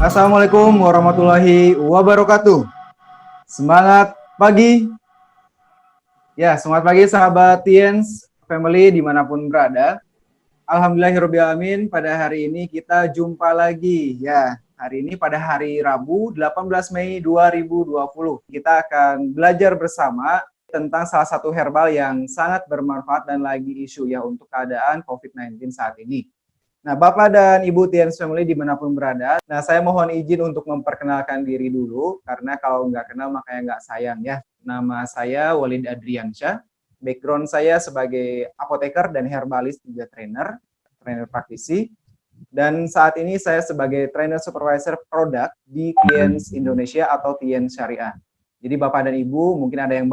Assalamualaikum warahmatullahi wabarakatuh. Semangat pagi. Ya, semangat pagi sahabat Tiens Family dimanapun berada. Alhamdulillahirrahmanirrahim, pada hari ini kita jumpa lagi. Ya, hari ini pada hari Rabu 18 Mei 2020. Kita akan belajar bersama tentang salah satu herbal yang sangat bermanfaat dan lagi isu ya untuk keadaan COVID-19 saat ini. Nah, Bapak dan Ibu Tiens Family dimanapun berada, nah saya mohon izin untuk memperkenalkan diri dulu, karena kalau nggak kenal makanya nggak sayang ya. Nama saya Walid Adriansyah, background saya sebagai apoteker dan herbalis juga trainer praktisi, dan saat ini saya sebagai trainer supervisor produk di Tiens Indonesia atau Tiens Syariah. Jadi Bapak dan Ibu mungkin ada yang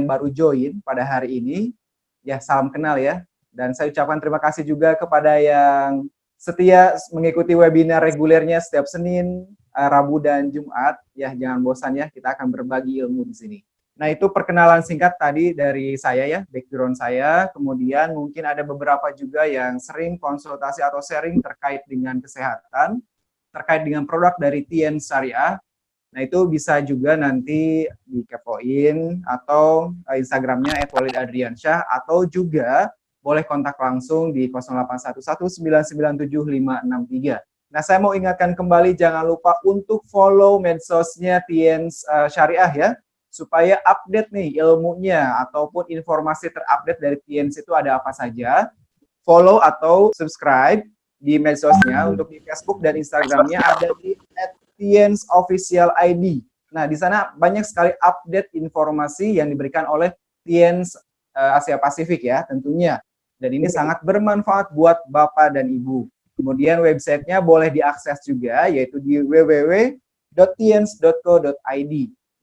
baru join pada hari ini, ya salam kenal ya. Dan saya ucapkan terima kasih juga kepada yang setia mengikuti webinar regulernya setiap Senin, Rabu, dan Jumat. Ya, jangan bosan ya, kita akan berbagi ilmu di sini. Nah, itu perkenalan singkat tadi dari saya ya, background saya. Kemudian mungkin ada beberapa juga yang sering konsultasi atau sharing terkait dengan kesehatan, terkait dengan produk dari Tiens Syariah. Nah, itu bisa juga nanti dikepoin atau Instagramnya @walidadriansyah, atau juga boleh kontak langsung di 0811997563. Nah, saya mau ingatkan kembali, jangan lupa untuk follow medsosnya Tiens Syariah ya, supaya update nih ilmunya ataupun informasi terupdate dari Tiens itu ada apa saja. Follow atau subscribe di medsosnya. Untuk di Facebook dan Instagramnya ada di @tiensofficialid. Nah, di sana banyak sekali update informasi yang diberikan oleh Tiens Asia Pasifik ya tentunya. Dan ini sangat bermanfaat buat Bapak dan Ibu. Kemudian websitenya boleh diakses juga, yaitu di www.tiens.co.id.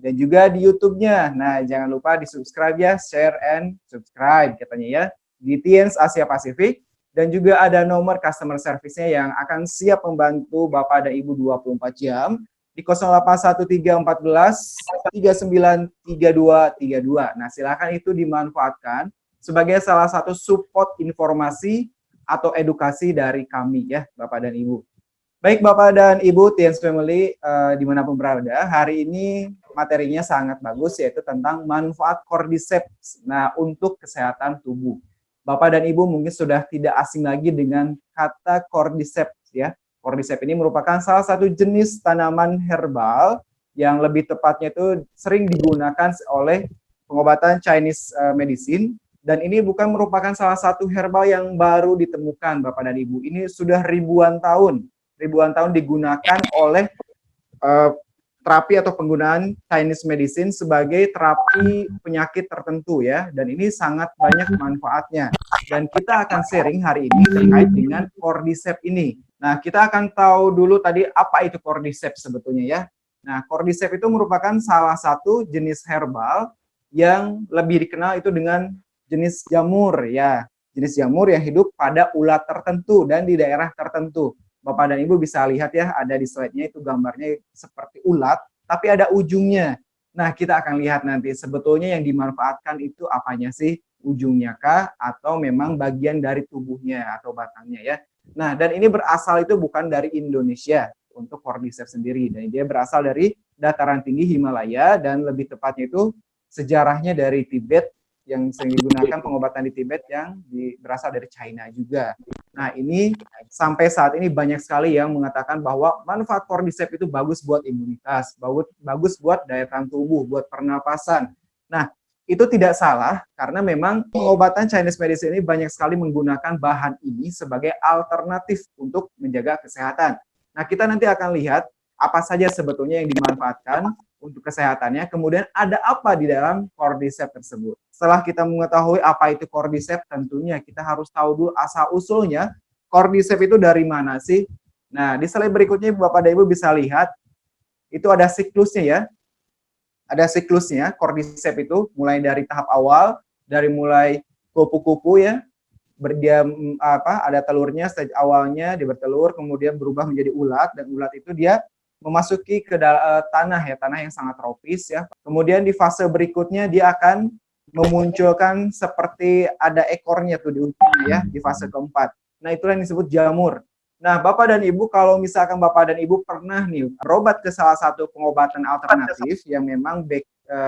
Dan juga di YouTube-nya. Nah, jangan lupa di-subscribe ya, share and subscribe katanya ya, di Tiens Asia Pasifik. Dan juga ada nomor customer service-nya yang akan siap membantu Bapak dan Ibu 24 jam di 081314393232. Nah, silakan itu dimanfaatkan sebagai salah satu support informasi atau edukasi dari kami ya, Bapak dan Ibu. Baik Bapak dan Ibu Tiens Family dimanapun berada, hari ini materinya sangat bagus, yaitu tentang manfaat Cordyceps untuk kesehatan tubuh. Bapak dan Ibu mungkin sudah tidak asing lagi dengan kata Cordyceps ya. Cordyceps ini merupakan salah satu jenis tanaman herbal yang lebih tepatnya itu sering digunakan oleh pengobatan Chinese medicine. Dan ini bukan merupakan salah satu herbal yang baru ditemukan Bapak dan Ibu. Ini sudah ribuan tahun digunakan oleh terapi atau penggunaan Chinese medicine sebagai terapi penyakit tertentu ya. Dan ini sangat banyak manfaatnya. Dan kita akan sharing hari ini terkait dengan Cordyceps ini. Nah, kita akan tahu dulu tadi apa itu Cordyceps sebetulnya ya. Nah, Cordyceps itu merupakan salah satu jenis herbal yang lebih dikenal itu dengan jenis jamur ya, jenis jamur yang hidup pada ulat tertentu dan di daerah tertentu. Bapak dan Ibu bisa lihat ya, ada di slide-nya itu gambarnya seperti ulat, tapi ada ujungnya. Nah, kita akan lihat nanti sebetulnya yang dimanfaatkan itu apanya sih, ujungnya kah, atau memang bagian dari tubuhnya atau batangnya ya. Nah, dan ini berasal itu bukan dari Indonesia untuk Cordyceps sendiri, dan dia berasal dari dataran tinggi Himalaya, dan lebih tepatnya itu sejarahnya dari Tibet, yang sering digunakan pengobatan di Tibet yang berasal dari China juga. Nah, ini sampai saat ini banyak sekali yang mengatakan bahwa manfaat Cordyceps itu bagus buat imunitas, bagus buat daya tahan tubuh, buat pernapasan. Nah, itu tidak salah karena memang pengobatan Chinese medicine ini banyak sekali menggunakan bahan ini sebagai alternatif untuk menjaga kesehatan. Nah, kita nanti akan lihat apa saja sebetulnya yang dimanfaatkan untuk kesehatannya, kemudian ada apa di dalam Cordyceps tersebut. Setelah kita mengetahui apa itu Cordyceps, tentunya kita harus tahu dulu asal-usulnya Cordyceps itu dari mana sih. Nah, di slide berikutnya Bapak dan Ibu bisa lihat, itu ada siklusnya ya. Ada siklusnya Cordyceps itu, mulai dari tahap awal, dari mulai kupu-kupu ya, ada telurnya, stage awalnya dia bertelur, kemudian berubah menjadi ulat, dan ulat itu dia memasuki ke tanah ya, tanah yang sangat tropis ya. Kemudian di fase berikutnya dia akan memunculkan seperti ada ekornya tuh di ujungnya ya, di fase keempat. Nah, itulah yang disebut jamur. Nah, Bapak dan Ibu, kalau misalkan Bapak dan Ibu pernah nih berobat ke salah satu pengobatan alternatif yang memang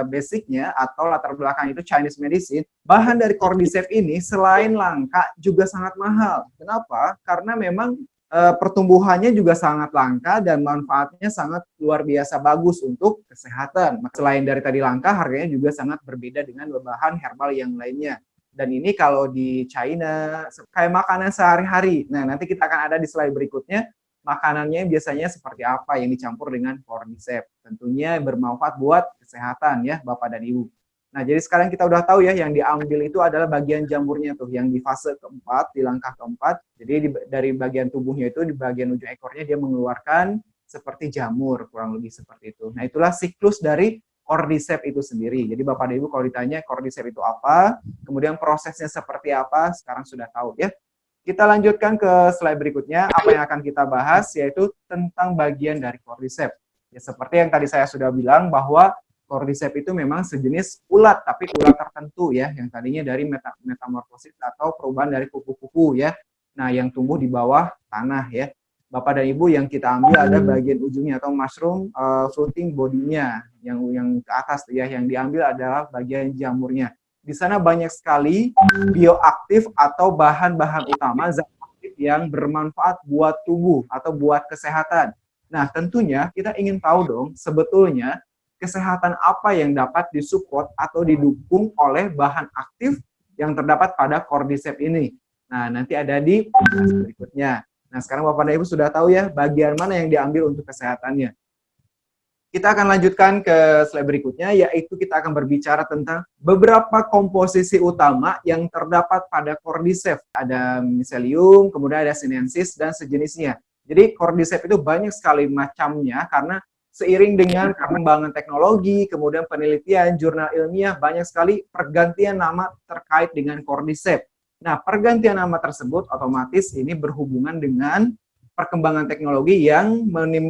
basicnya atau latar belakang itu Chinese medicine, bahan dari cordyceps ini selain langka juga sangat mahal. Kenapa? Karena memang pertumbuhannya juga sangat langka dan manfaatnya sangat luar biasa bagus untuk kesehatan. Selain dari tadi langka, harganya juga sangat berbeda dengan bahan herbal yang lainnya. Dan ini kalau di China kayak makanan sehari-hari. Nah, nanti kita akan ada di slide berikutnya makanannya biasanya seperti apa yang dicampur dengan cordyceps. Tentunya bermanfaat buat kesehatan ya Bapak dan Ibu. Nah, jadi sekarang kita udah tahu ya yang diambil itu adalah bagian jamurnya tuh yang di fase keempat, di langkah keempat. Jadi dari bagian tubuhnya itu di bagian ujung ekornya dia mengeluarkan seperti jamur, kurang lebih seperti itu. Nah, itulah siklus dari cordyceps itu sendiri. Jadi Bapak dan Ibu kalau ditanya cordyceps itu apa, kemudian prosesnya seperti apa, sekarang sudah tahu ya. Kita lanjutkan ke slide berikutnya. Apa yang akan kita bahas yaitu tentang bagian dari cordyceps. Ya, seperti yang tadi saya sudah bilang bahwa cordyceps itu memang sejenis ulat, tapi ulat tertentu ya, yang tadinya dari metamorfosis atau perubahan dari kupu-kupu ya. Nah, yang tumbuh di bawah tanah ya. Bapak dan Ibu yang kita ambil ada bagian ujungnya atau mushroom fruiting body-nya yang ke atas ya, yang diambil adalah bagian jamurnya. Di sana banyak sekali bioaktif atau bahan-bahan utama zat aktif yang bermanfaat buat tubuh atau buat kesehatan. Nah, tentunya kita ingin tahu dong sebetulnya kesehatan apa yang dapat disupport atau didukung oleh bahan aktif yang terdapat pada cordyceps ini. Nah, nanti ada di penjelasan berikutnya. Nah, sekarang Bapak dan Ibu sudah tahu ya bagian mana yang diambil untuk kesehatannya. Kita akan lanjutkan ke slide berikutnya, yaitu kita akan berbicara tentang beberapa komposisi utama yang terdapat pada cordyceps. Ada mycelium, kemudian ada sinensis, dan sejenisnya. Jadi cordyceps itu banyak sekali macamnya karena seiring dengan perkembangan teknologi, kemudian penelitian, jurnal ilmiah, banyak sekali pergantian nama terkait dengan cordyceps. Nah, pergantian nama tersebut otomatis ini berhubungan dengan perkembangan teknologi yang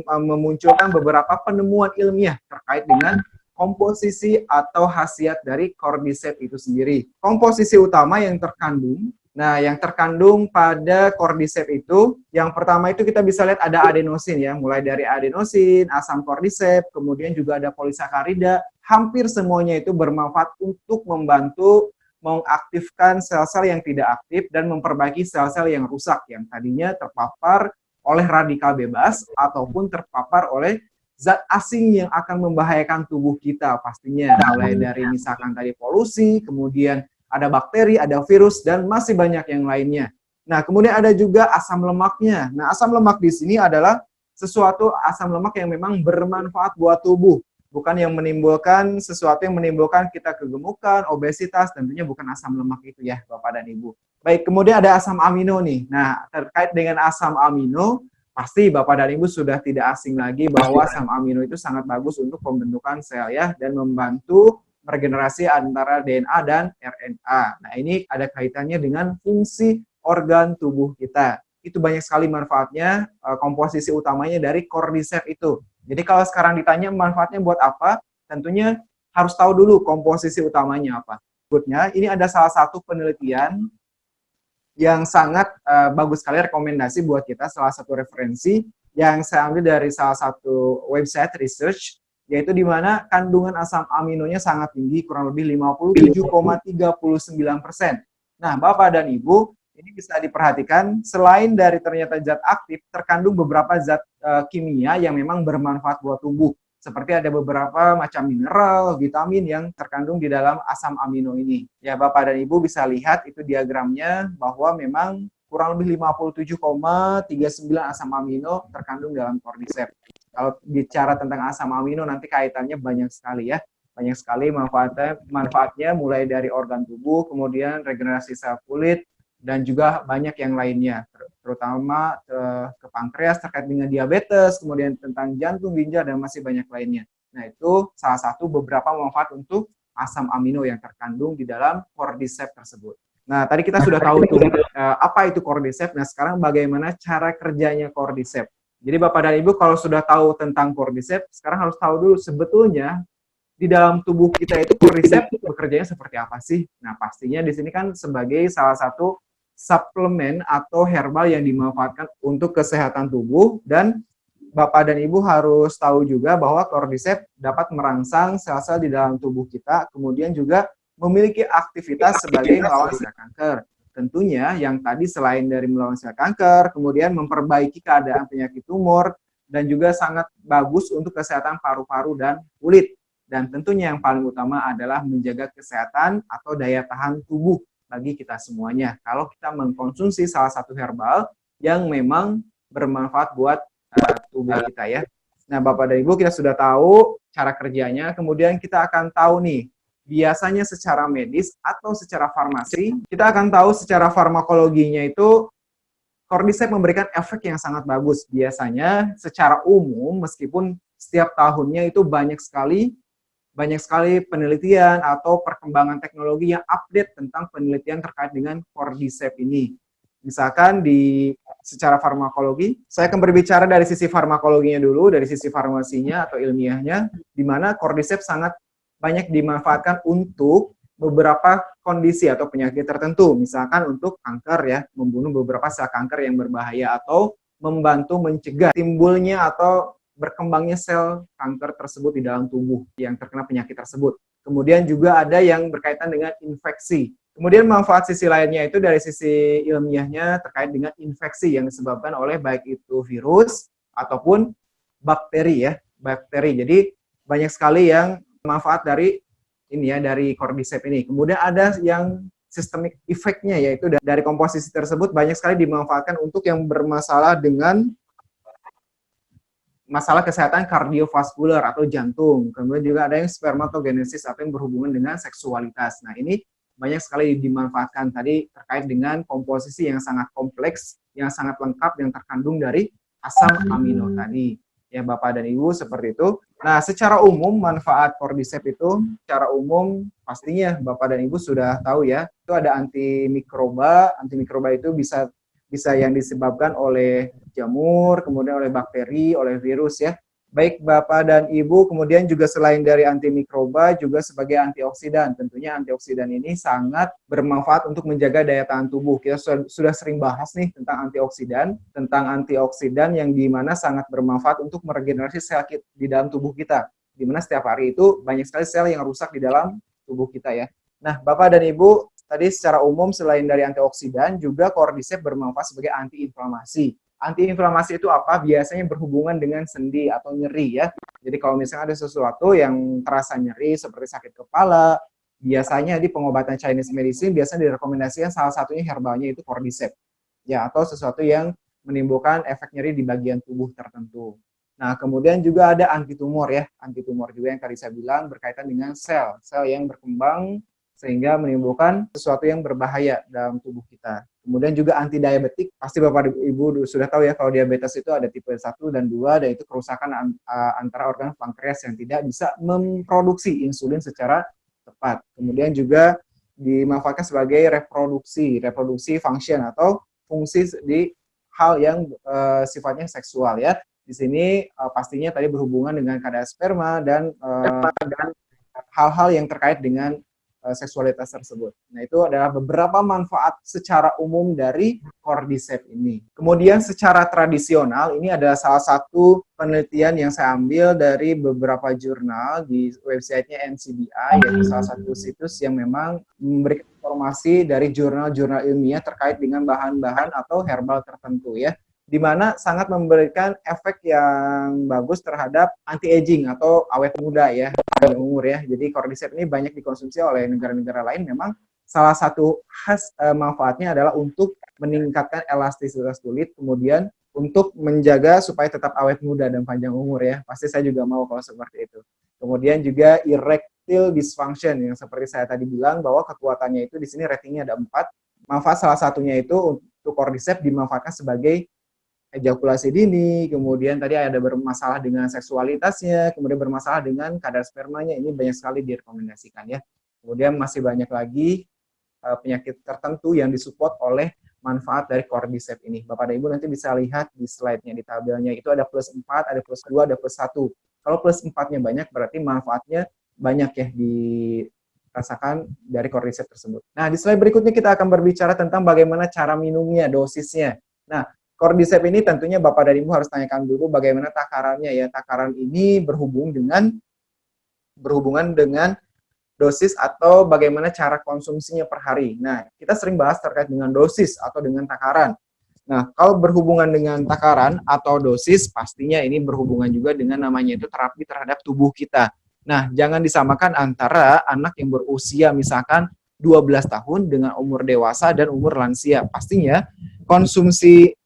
memunculkan beberapa penemuan ilmiah terkait dengan komposisi atau khasiat dari cordyceps itu sendiri. Komposisi utama yang terkandung, yang terkandung pada cordyceps itu, yang pertama itu kita bisa lihat ada adenosin ya, mulai dari adenosin, asam cordyceps, kemudian juga ada polisakarida, hampir semuanya itu bermanfaat untuk membantu mengaktifkan sel-sel yang tidak aktif dan memperbaiki sel-sel yang rusak yang tadinya terpapar oleh radikal bebas ataupun terpapar oleh zat asing yang akan membahayakan tubuh kita pastinya. Mulai dari misalkan tadi polusi, kemudian ada bakteri, ada virus, dan masih banyak yang lainnya. Nah, kemudian ada juga asam lemaknya. Nah, asam lemak di sini adalah sesuatu asam lemak yang memang bermanfaat buat tubuh. Bukan yang menimbulkan sesuatu yang menimbulkan kita kegemukan, obesitas, tentunya bukan asam lemak itu ya Bapak dan Ibu. Baik, kemudian ada asam amino nih. Nah, terkait dengan asam amino, pasti Bapak dan Ibu sudah tidak asing lagi bahwa asam amino itu sangat bagus untuk pembentukan sel ya, dan membantu regenerasi antara DNA dan RNA. Nah, ini ada kaitannya dengan fungsi organ tubuh kita. Itu banyak sekali manfaatnya, komposisi utamanya dari cordyceps itu. Jadi kalau sekarang ditanya manfaatnya buat apa, tentunya harus tahu dulu komposisi utamanya apa. Berikutnya, ini ada salah satu penelitian yang sangat bagus sekali, rekomendasi buat kita, salah satu referensi yang saya ambil dari salah satu website research, yaitu di mana kandungan asam aminonya sangat tinggi, kurang lebih 57,39%. Nah, Bapak dan Ibu, ini bisa diperhatikan, selain dari ternyata zat aktif, terkandung beberapa zat kimia yang memang bermanfaat buat tubuh. Seperti ada beberapa macam mineral, vitamin yang terkandung di dalam asam amino ini. Ya, Bapak dan Ibu bisa lihat itu diagramnya bahwa memang kurang lebih 57,39 asam amino terkandung dalam cordyceps. Kalau bicara tentang asam amino nanti kaitannya banyak sekali ya. Banyak sekali manfaatnya mulai dari organ tubuh, kemudian regenerasi sel kulit, dan juga banyak yang lainnya, terutama ke pankreas terkait dengan diabetes, kemudian tentang jantung, ginjal, dan masih banyak lainnya. Nah, itu salah satu beberapa manfaat untuk asam amino yang terkandung di dalam cordyceps tersebut. Nah, tadi kita sudah tahu tuh apa itu cordyceps. Nah, sekarang bagaimana cara kerjanya cordyceps. Jadi Bapak dan Ibu kalau sudah tahu tentang cordyceps, sekarang harus tahu dulu sebetulnya di dalam tubuh kita itu cordyceps bekerjanya seperti apa sih? Nah, pastinya di sini kan sebagai salah satu suplemen atau herbal yang dimanfaatkan untuk kesehatan tubuh. Dan Bapak dan Ibu harus tahu juga bahwa Cordyceps dapat merangsang sel-sel di dalam tubuh kita, kemudian juga memiliki aktivitas sebagai melawan sel kanker. Tentunya yang tadi selain dari melawan sel kanker, kemudian memperbaiki keadaan penyakit tumor, dan juga sangat bagus untuk kesehatan paru-paru dan kulit. Dan tentunya yang paling utama adalah menjaga kesehatan atau daya tahan tubuh bagi kita semuanya. Kalau kita mengkonsumsi salah satu herbal yang memang bermanfaat buat tubuh kita ya. Nah, Bapak dan Ibu, kita sudah tahu cara kerjanya, kemudian kita akan tahu nih, biasanya secara medis atau secara farmasi, kita akan tahu secara farmakologinya itu Cordyceps memberikan efek yang sangat bagus. Biasanya secara umum, meskipun setiap tahunnya itu banyak sekali penelitian atau perkembangan teknologi yang update tentang penelitian terkait dengan Cordyceps ini. Misalkan secara farmakologi, saya akan berbicara dari sisi farmakologinya dulu, dari sisi farmasinya atau ilmiahnya, di mana Cordyceps sangat banyak dimanfaatkan untuk beberapa kondisi atau penyakit tertentu, misalkan untuk kanker ya, membunuh beberapa sel kanker yang berbahaya atau membantu mencegah timbulnya atau berkembangnya sel kanker tersebut di dalam tubuh yang terkena penyakit tersebut. Kemudian juga ada yang berkaitan dengan infeksi. Kemudian manfaat sisi lainnya itu dari sisi ilmiahnya terkait dengan infeksi yang disebabkan oleh baik itu virus ataupun bakteri ya, bakteri. Jadi banyak sekali yang manfaat dari ini ya, dari Cordyceps ini. Kemudian ada yang systemic effect-nya, yaitu dari komposisi tersebut banyak sekali dimanfaatkan untuk yang bermasalah dengan masalah kesehatan kardiovaskular atau jantung. Kemudian juga ada yang spermatogenesis atau yang berhubungan dengan seksualitas. Nah, ini banyak sekali dimanfaatkan tadi terkait dengan komposisi yang sangat kompleks, yang sangat lengkap, yang terkandung dari asam amino tadi. Ya, Bapak dan Ibu, seperti itu. Nah, secara umum manfaat Cordyceps itu, secara umum pastinya Bapak dan Ibu sudah tahu ya, itu ada antimikroba. Antimikroba itu bisa yang disebabkan oleh jamur, kemudian oleh bakteri, oleh virus ya. Baik Bapak dan Ibu, kemudian juga selain dari antimikroba juga sebagai antioksidan. Tentunya antioksidan ini sangat bermanfaat untuk menjaga daya tahan tubuh. Kita sudah sering bahas nih tentang antioksidan yang dimana sangat bermanfaat untuk meregenerasi sel di dalam tubuh kita. Dimana setiap hari itu banyak sekali sel yang rusak di dalam tubuh kita ya. Nah, Bapak dan Ibu, tadi secara umum selain dari antioksidan, juga Cordyceps bermanfaat sebagai antiinflamasi. Antiinflamasi itu apa? Biasanya berhubungan dengan sendi atau nyeri ya. Jadi kalau misalnya ada sesuatu yang terasa nyeri seperti sakit kepala, biasanya di pengobatan Chinese medicine biasanya direkomendasikan salah satunya herbalnya itu Cordyceps. Ya, atau sesuatu yang menimbulkan efek nyeri di bagian tubuh tertentu. Nah, kemudian juga ada antitumor ya. Antitumor juga yang tadi saya bilang berkaitan dengan sel yang berkembang sehingga menimbulkan sesuatu yang berbahaya dalam tubuh kita. Kemudian juga antidiabetik, pasti Bapak Ibu sudah tahu ya kalau diabetes itu ada tipe 1 dan 2, dan itu kerusakan antara organ pankreas yang tidak bisa memproduksi insulin secara tepat. Kemudian juga dimanfaatkan sebagai reproduksi function atau fungsi di hal yang sifatnya seksual ya. Di sini pastinya tadi berhubungan dengan kadar sperma dan hal-hal yang terkait dengan seksualitas tersebut. Nah, itu adalah beberapa manfaat secara umum dari Cordyceps ini. Kemudian secara tradisional, ini adalah salah satu penelitian yang saya ambil dari beberapa jurnal di websitenya NCBI, yaitu salah satu situs yang memang memberikan informasi dari jurnal-jurnal ilmiah terkait dengan bahan-bahan atau herbal tertentu ya, di mana sangat memberikan efek yang bagus terhadap anti-aging atau awet muda ya, panjang umur ya. Jadi Cordyceps ini banyak dikonsumsi oleh negara-negara lain. Memang salah satu khas manfaatnya adalah untuk meningkatkan elastisitas kulit, kemudian untuk menjaga supaya tetap awet muda dan panjang umur ya. Pasti saya juga mau kalau seperti itu. Kemudian juga erectile dysfunction yang seperti saya tadi bilang bahwa kekuatannya itu di sini ratingnya ada 4. Manfaat salah satunya itu untuk Cordyceps dimanfaatkan sebagai ejakulasi dini, kemudian tadi ada bermasalah dengan seksualitasnya, kemudian bermasalah dengan kadar spermanya, ini banyak sekali direkomendasikan ya. Kemudian masih banyak lagi penyakit tertentu yang disupport oleh manfaat dari Cordyceps ini. Bapak dan Ibu nanti bisa lihat di slide-nya, di tabelnya, itu ada plus 4, ada plus 2, ada plus 1. Kalau plus 4-nya banyak, berarti manfaatnya banyak ya rasakan dari cordyceps tersebut. Nah, di slide berikutnya kita akan berbicara tentang bagaimana cara minumnya, dosisnya. Nah, cordyceps ini tentunya Bapak dan Ibu harus tanyakan dulu bagaimana takarannya ya. Takaran ini berhubungan dengan dosis atau bagaimana cara konsumsinya per hari. Nah, kita sering bahas terkait dengan dosis atau dengan takaran. Nah, kalau berhubungan dengan takaran atau dosis, pastinya ini berhubungan juga dengan namanya itu terapi terhadap tubuh kita. Nah, jangan disamakan antara anak yang berusia misalkan 12 tahun dengan umur dewasa dan umur lansia. Pastinya konsumsi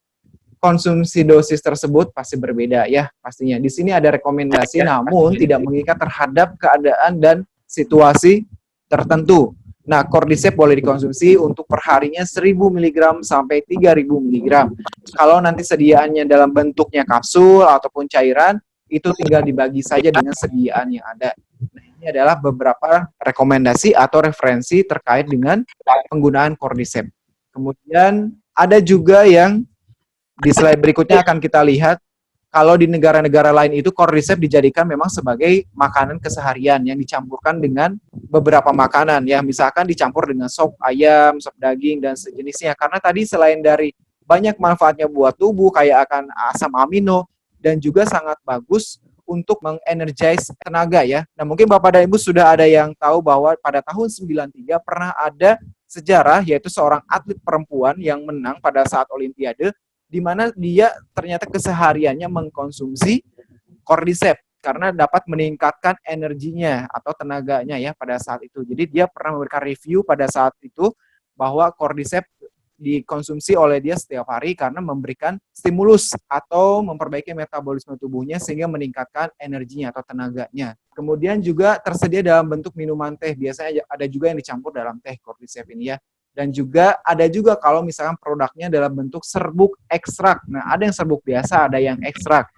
dosis tersebut pasti berbeda ya, pastinya. Di sini ada rekomendasi namun tidak mengikat terhadap keadaan dan situasi tertentu. Nah, cordyceps boleh dikonsumsi untuk perharinya 1000 mg sampai 3000 mg. Kalau nanti sediaannya dalam bentuknya kapsul ataupun cairan, itu tinggal dibagi saja dengan sediaan yang ada. Nah, ini adalah beberapa rekomendasi atau referensi terkait dengan penggunaan cordyceps. Kemudian ada juga yang di slide berikutnya akan kita lihat kalau di negara-negara lain itu cordyceps dijadikan memang sebagai makanan keseharian yang dicampurkan dengan beberapa makanan ya, misalkan dicampur dengan sop ayam, sop daging dan sejenisnya. Karena tadi selain dari banyak manfaatnya buat tubuh kayak akan asam amino dan juga sangat bagus untuk mengenergize tenaga ya. Nah, mungkin Bapak dan Ibu sudah ada yang tahu bahwa pada tahun 93 pernah ada sejarah yaitu seorang atlet perempuan yang menang pada saat Olimpiade di mana dia ternyata kesehariannya mengkonsumsi cordyceps karena dapat meningkatkan energinya atau tenaganya ya pada saat itu. Jadi dia pernah memberikan review pada saat itu bahwa cordyceps dikonsumsi oleh dia setiap hari karena memberikan stimulus atau memperbaiki metabolisme tubuhnya sehingga meningkatkan energinya atau tenaganya. Kemudian juga tersedia dalam bentuk minuman teh. Biasanya ada juga yang dicampur dalam teh cordyceps ini ya. Dan juga ada juga kalau misalkan produknya dalam bentuk serbuk ekstrak. Nah, ada yang serbuk biasa, ada yang ekstrak.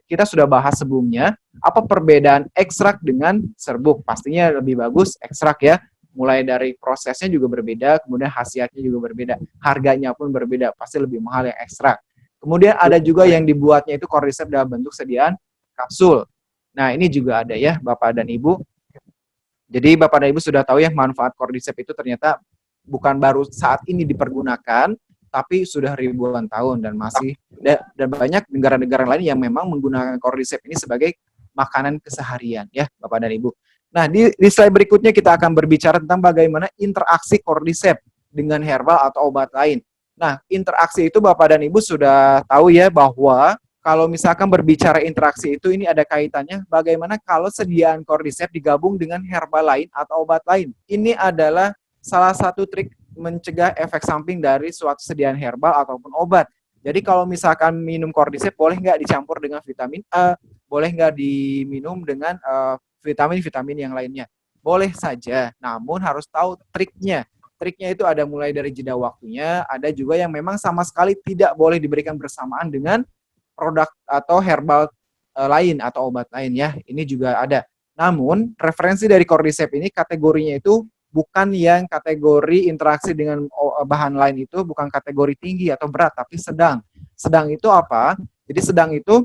Kita sudah bahas sebelumnya, apa perbedaan ekstrak dengan serbuk? Pastinya lebih bagus ekstrak ya. Mulai dari prosesnya juga berbeda, kemudian khasiatnya juga berbeda. Harganya pun berbeda, pasti lebih mahal yang ekstrak. Kemudian ada juga yang dibuatnya itu cordyceps dalam bentuk sediaan kapsul. Nah, ini juga ada ya, Bapak dan Ibu. Jadi Bapak dan Ibu sudah tahu ya manfaat cordyceps itu ternyata bukan baru saat ini dipergunakan, tapi sudah ribuan tahun dan masih dan banyak negara-negara lain yang memang menggunakan cordyceps ini sebagai makanan keseharian ya, Bapak dan Ibu. Nah, di slide berikutnya kita akan berbicara tentang bagaimana interaksi cordyceps dengan herbal atau obat lain. Nah, interaksi itu Bapak dan Ibu sudah tahu ya bahwa kalau misalkan berbicara interaksi itu ini ada kaitannya bagaimana kalau sediaan cordyceps digabung dengan herbal lain atau obat lain. Ini adalah salah satu trik mencegah efek samping dari suatu sediaan herbal ataupun obat. Jadi kalau misalkan minum cordyceps boleh nggak dicampur dengan vitamin A, boleh nggak diminum dengan vitamin-vitamin yang lainnya. Boleh saja, namun harus tahu triknya. Triknya itu ada mulai dari jeda waktunya, ada juga yang memang sama sekali tidak boleh diberikan bersamaan dengan produk atau herbal lain atau obat lain ya. Ini juga ada. Namun referensi dari cordyceps ini kategorinya itu bukan yang kategori interaksi dengan bahan lain itu bukan kategori tinggi atau berat, tapi sedang. Sedang itu apa? Jadi sedang itu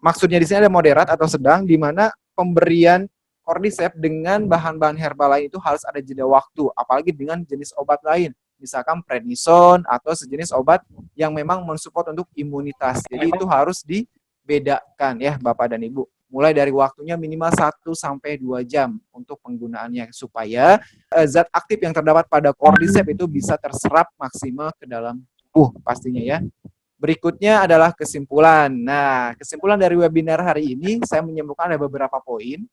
maksudnya di sini ada moderat atau sedang, di mana pemberian cordyceps dengan bahan-bahan herbal lain itu harus ada jeda waktu, apalagi dengan jenis obat lain. Misalkan prednison atau sejenis obat yang memang mensupport untuk imunitas. Jadi itu harus dibedakan ya Bapak dan Ibu. Mulai dari waktunya minimal 1-2 jam untuk penggunaannya supaya zat aktif yang terdapat pada cordyceps itu bisa terserap maksimal ke dalam tubuh pastinya ya. Berikutnya adalah kesimpulan. Nah, kesimpulan dari webinar hari ini saya menyimpulkan ada beberapa poin.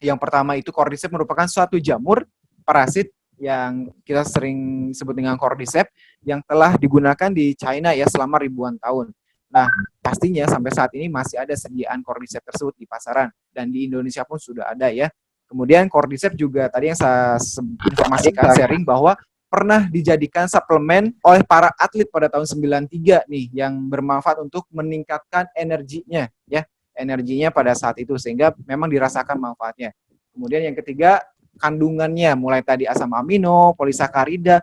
Yang pertama itu cordyceps merupakan suatu jamur parasit yang kita sering sebut dengan cordyceps yang telah digunakan di China ya selama ribuan tahun. Nah, pastinya sampai saat ini masih ada sediaan cordyceps tersebut di pasaran dan di Indonesia pun sudah ada ya. Kemudian cordyceps juga tadi yang saya informasikan sharing bahwa pernah dijadikan suplemen oleh para atlet pada tahun 93 nih yang bermanfaat untuk meningkatkan energinya ya, energinya pada saat itu sehingga memang dirasakan manfaatnya. Kemudian yang ketiga kandungannya mulai tadi asam amino, polisakarida,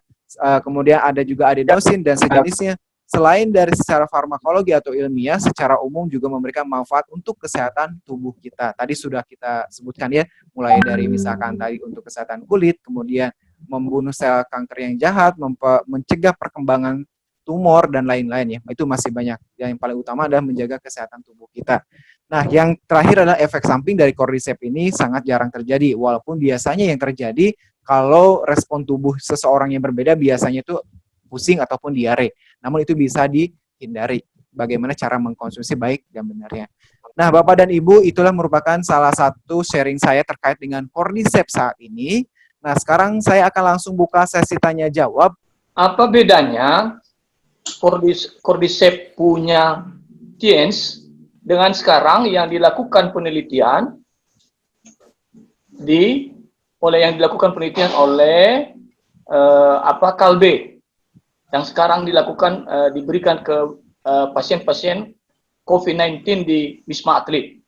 kemudian ada juga adenosin dan sejenisnya selain dari secara farmakologi atau ilmiah, secara umum juga memberikan manfaat untuk kesehatan tubuh kita. Tadi sudah kita sebutkan ya, mulai dari misalkan tadi untuk kesehatan kulit, kemudian membunuh sel kanker yang jahat, mencegah perkembangan tumor dan lain-lain ya. Itu masih banyak. Yang paling utama adalah menjaga kesehatan tubuh kita. Nah, yang terakhir adalah efek samping dari Cordyceps ini sangat jarang terjadi, walaupun biasanya yang terjadi kalau respon tubuh seseorang yang berbeda biasanya itu pusing ataupun diare. Namun itu bisa dihindari. Bagaimana cara mengkonsumsi baik dan benarnya. Nah, Bapak dan Ibu, itulah merupakan salah satu sharing saya terkait dengan Cordyceps saat ini. Nah, sekarang saya akan langsung buka sesi tanya jawab. Apa bedanya Cordyceps punya Tiens dengan sekarang yang dilakukan penelitian oleh Kalbe yang sekarang diberikan ke pasien-pasien COVID-19 di Wisma Atlet.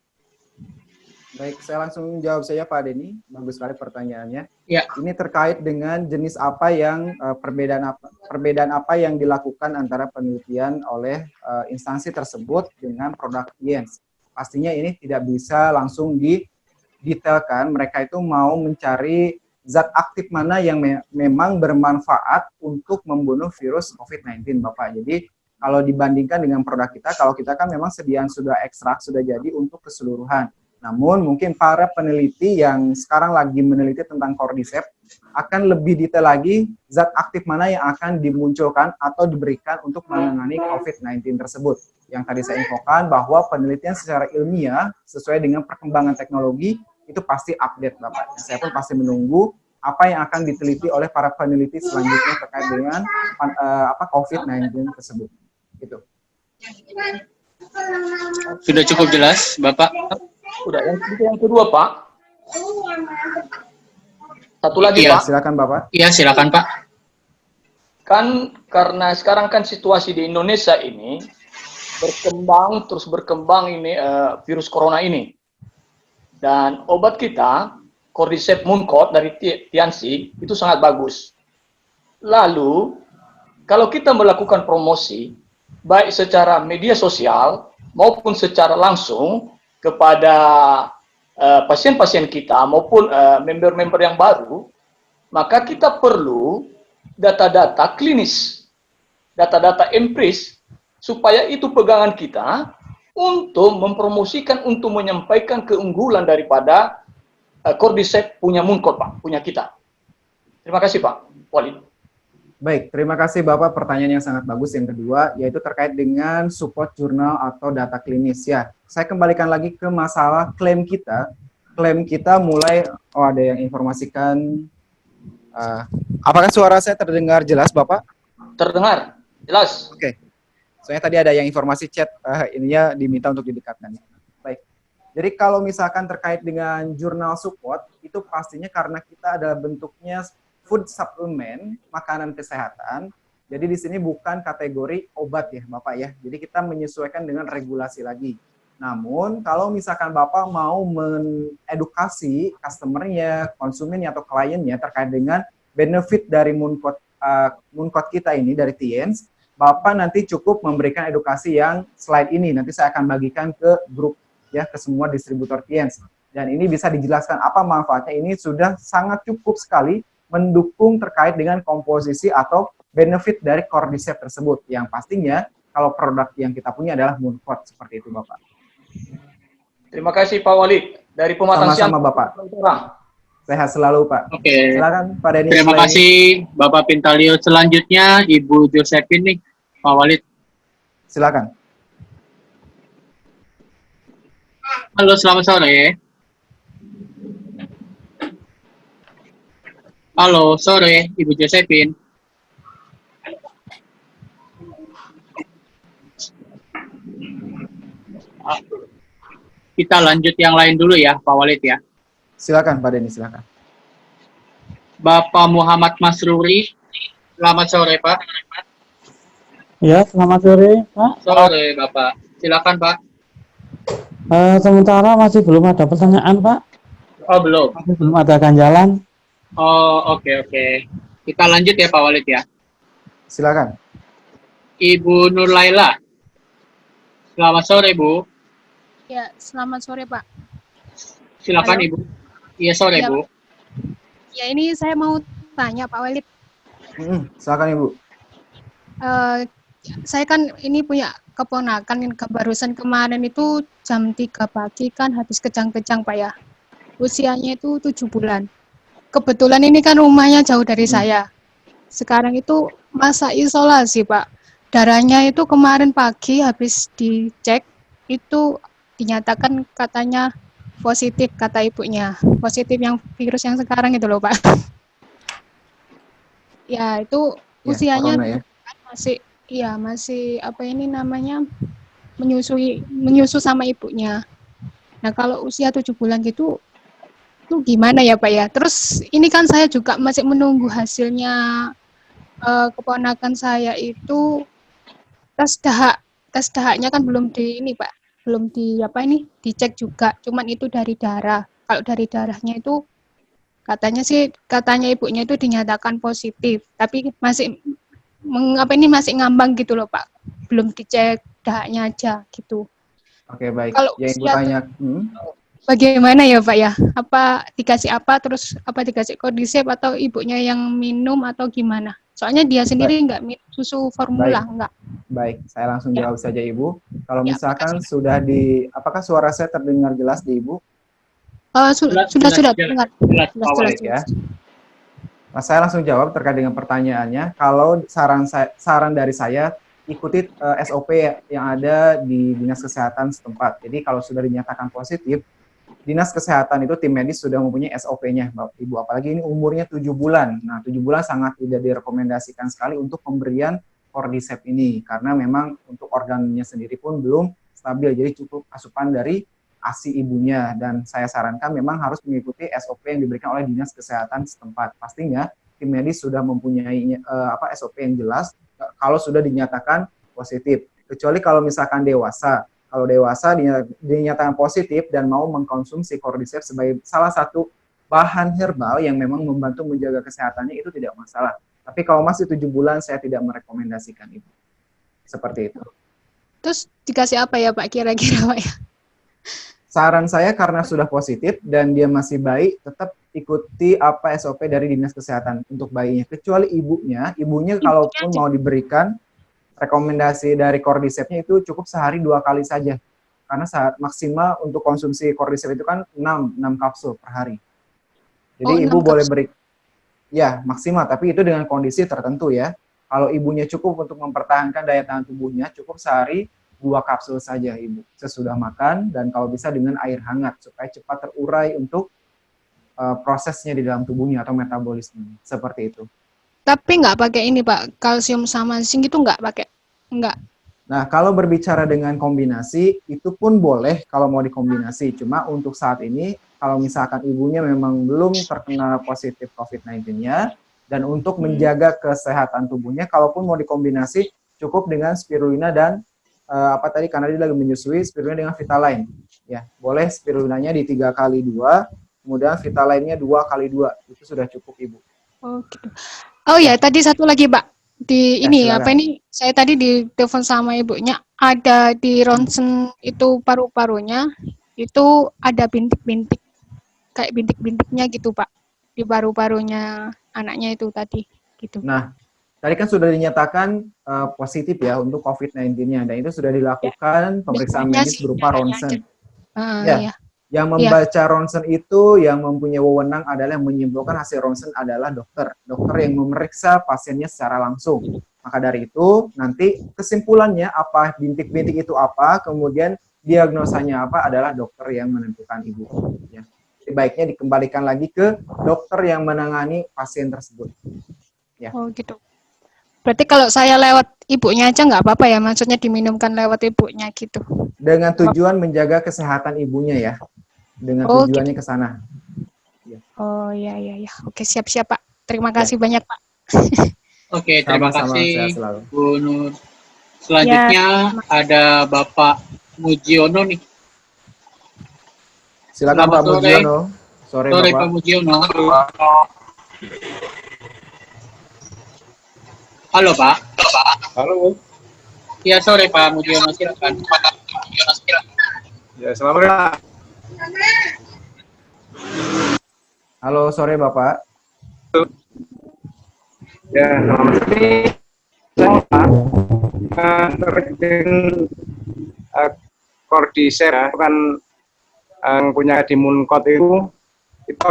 Baik, saya langsung jawab saja Pak Denny. Bagus sekali pertanyaannya. Ya. Ini terkait dengan jenis apa yang perbedaan apa yang dilakukan antara penelitian oleh instansi tersebut dengan produk Tiens. Pastinya ini tidak bisa langsung didetailkan. Mereka itu mau mencari zat aktif mana yang memang bermanfaat untuk membunuh virus COVID-19, Bapak. Jadi kalau dibandingkan dengan produk kita, kalau kita kan memang sediaan sudah ekstrak, sudah jadi untuk keseluruhan. Namun mungkin para peneliti yang sekarang lagi meneliti tentang Cordyceps akan lebih detail lagi zat aktif mana yang akan dimunculkan atau diberikan untuk menangani COVID-19 tersebut. Yang tadi saya infokan bahwa penelitian secara ilmiah sesuai dengan perkembangan teknologi itu pasti update, Bapak. Saya pun pasti menunggu apa yang akan diteliti oleh para peneliti selanjutnya terkait dengan COVID-19 tersebut. Gitu. Sudah cukup jelas, Bapak? Udah, yang kedua, Pak. Satu lagi, ya, Pak. Silakan, Bapak. Iya, silakan, Pak. Kan karena sekarang kan situasi di Indonesia ini terus berkembang ini virus corona ini. Dan obat kita, Cordyceps Mooncott dari Tianxi, itu sangat bagus. Lalu, kalau kita melakukan promosi, baik secara media sosial maupun secara langsung kepada pasien-pasien kita maupun member-member yang baru, maka kita perlu data-data klinis, data-data empiris, supaya itu pegangan kita untuk mempromosikan, untuk menyampaikan keunggulan daripada Cordyceps punya Mooncott, Pak, punya kita. Terima kasih, Pak Walid. Baik, terima kasih Bapak. Pertanyaan yang sangat bagus yang kedua, yaitu terkait dengan support jurnal atau data klinis. Ya, saya kembalikan lagi ke masalah klaim kita. Klaim kita mulai, ada yang informasikan. Apakah suara saya terdengar jelas, Bapak? Terdengar, jelas. Oke. Soalnya tadi ada yang informasi chat, ininya diminta untuk didekatkan. Baik. Jadi kalau misalkan terkait dengan jurnal support, itu pastinya karena kita adalah bentuknya food supplement, makanan kesehatan. Jadi di sini bukan kategori obat ya, Bapak ya. Jadi kita menyesuaikan dengan regulasi lagi. Namun kalau misalkan Bapak mau mengedukasi customer-nya, konsumennya atau kliennya terkait dengan benefit dari Mooncott kita ini dari Tiens, Bapak nanti cukup memberikan edukasi yang slide ini. Nanti saya akan bagikan ke grup ya, ke semua distributor Tiens. Dan ini bisa dijelaskan apa manfaatnya. Ini sudah sangat cukup sekali mendukung terkait dengan komposisi atau benefit dari Cordyceps tersebut. Yang pastinya kalau produk yang kita punya adalah Mooncott, seperti itu Bapak. Terima kasih Pak Walid dari Pematang Siantar. Sama-sama Bapak. Sehat selalu Pak. Oke. Silakan Pak Denny. Terima kasih Bapak Pintalio. Selanjutnya Ibu Josephine nih, Pak Walid. Silakan. Halo, selamat sore. Halo, sore, Ibu Josephine. Kita lanjut yang lain dulu ya, Pak Walid ya. Silakan Pak Denny, silakan. Bapak Muhammad Masruri, selamat sore Pak. Ya, selamat sore Pak. Sore Bapak, silakan Pak. Sementara masih belum ada pertanyaan Pak. Oh belum. Masih belum ada ganjalan. Oh oke. Kita lanjut ya Pak Walid ya. Silakan. Ibu Nur Laila. Selamat sore, Bu. Ya, selamat sore, Pak. Silakan, Halo. Ibu. Iya, sore, Ya, Bu. ya ini saya mau tanya Pak Walid. Silakan Ibu. Eh, saya kan ini punya keponakan yang barusan kemarin itu jam 3 pagi kan habis kejang-kejang, Pak ya. Usianya itu 7 bulan. Kebetulan ini kan rumahnya jauh dari saya. Sekarang itu masa isolasi, Pak. Darahnya itu kemarin pagi habis dicek itu dinyatakan katanya positif, kata ibunya. Positif yang virus yang sekarang itu loh, Pak. Ya, itu Ya, usianya corona ya. masih apa ini namanya menyusu sama ibunya. Nah, kalau usia 7 bulan gitu itu gimana ya, Pak ya? Terus ini kan saya juga masih menunggu hasilnya keponakan saya itu tes dahaknya kan belum di ini, Pak. Belum di apa ini dicek juga. Cuman itu dari darah. Kalau dari darahnya itu katanya ibunya itu dinyatakan positif, tapi masih masih ngambang gitu loh, Pak. Belum dicek dahaknya aja gitu. Oke, baik. Kalau Yang Ibu usia tanya, bagaimana ya, Pak ya? Apa dikasih apa terus apa dikasih Cordyceps atau ibunya yang minum atau gimana? Soalnya dia sendiri nggak minum susu formula, enggak. baik. Saya langsung Ya. jawab saja Ibu. Kalau Ya, misalkan makasih. sudah apakah suara saya terdengar jelas di Ibu? Sudah dengar. Jelas, Pak Jelas, Walid. Ya. Nah, saya langsung jawab terkait dengan pertanyaannya. Kalau saran dari saya, ikuti SOP yang ada di Dinas Kesehatan setempat. Jadi kalau sudah dinyatakan positif, Dinas Kesehatan itu tim medis sudah mempunyai SOP-nya, Bapak Ibu. Apalagi ini umurnya 7 bulan. Nah, 7 bulan sangat tidak direkomendasikan sekali untuk pemberian Cordyceps ini. Karena memang untuk organnya sendiri pun belum stabil. Jadi cukup asupan dari ASI ibunya. Dan saya sarankan memang harus mengikuti SOP yang diberikan oleh Dinas Kesehatan setempat. Pastinya tim medis sudah mempunyai SOP yang jelas kalau sudah dinyatakan positif. Kecuali kalau misalkan dewasa. Kalau dewasa dinyatakan positif dan mau mengkonsumsi Cordyceps sebagai salah satu bahan herbal yang memang membantu menjaga kesehatannya itu tidak masalah. Tapi kalau masih 7 bulan saya tidak merekomendasikan itu. Seperti itu. Terus dikasih apa ya, Pak, kira-kira, Pak ya? Saran saya karena sudah positif dan dia masih bayi, tetap ikuti apa SOP dari Dinas Kesehatan untuk bayinya. Kecuali ibunya kalaupun mau diberikan rekomendasi dari Cordyceps-nya itu cukup sehari 2 kali saja. Karena maksimal untuk konsumsi Cordyceps itu kan 6 kapsul per hari. Jadi ibu boleh beri, ya maksimal, tapi itu dengan kondisi tertentu ya. Kalau ibunya cukup untuk mempertahankan daya tahan tubuhnya, cukup sehari 2 kapsul saja ibu. Sesudah makan dan kalau bisa dengan air hangat supaya cepat terurai untuk prosesnya di dalam tubuhnya atau metabolisme. Seperti itu. Tapi nggak pakai ini, Pak, kalsium sama zinc itu nggak pakai? Nggak. Nah, kalau berbicara dengan kombinasi, itu pun boleh kalau mau dikombinasi. Cuma untuk saat ini, kalau misalkan ibunya memang belum terkena positif COVID-19-nya, dan untuk menjaga kesehatan tubuhnya, kalaupun mau dikombinasi, cukup dengan spirulina dan karena dia lagi menyusui, spirulina dengan Vitaline. Ya, boleh spirulinanya di 3x2, kemudian Vitaline-nya 2x2. Itu sudah cukup, Ibu. Oh, gitu. Oh ya, tadi satu lagi, Pak. Silakan. Saya tadi ditelepon sama ibunya, ada di ronsen itu paru-parunya, itu ada bintik-bintik, kayak bintik-bintiknya gitu, Pak, di paru-parunya anaknya itu tadi, gitu. Nah, tadi kan sudah dinyatakan positif ya untuk COVID-19-nya, dan itu sudah dilakukan pemeriksaan medis berupa ronsen. Ya. Yang membaca ronsen itu yang mempunyai wewenang adalah yang menyimpulkan hasil ronsen adalah dokter yang memeriksa pasiennya secara langsung. Maka dari itu nanti kesimpulannya apa, bintik-bintik itu apa, kemudian diagnosanya apa adalah dokter yang menentukan ibu. Ya. Jadi baiknya dikembalikan lagi ke dokter yang menangani pasien tersebut. Ya. Oh gitu. Berarti kalau saya lewat ibunya aja nggak apa-apa ya, maksudnya diminumkan lewat ibunya gitu. Dengan tujuan menjaga kesehatan ibunya ya. Dengan tujuannya gitu. Ke sana. Ya. Oh iya. Oke, siap-siap, Pak. Terima kasih banyak, Pak. Oke, terima kasih Bu Nur. Selanjutnya ada Bapak Mujiono nih. Silakan Pak Mujiono. Sore Pak Mujiono. Halo Pak. Halo. Ya, sore Pak Mujiono, silakan. Ya, selamat sore. Halo, sore Bapak. Ya, selamat sore. Saya terkait dengan Cordyceps ya, kan yang punya di Muncot itu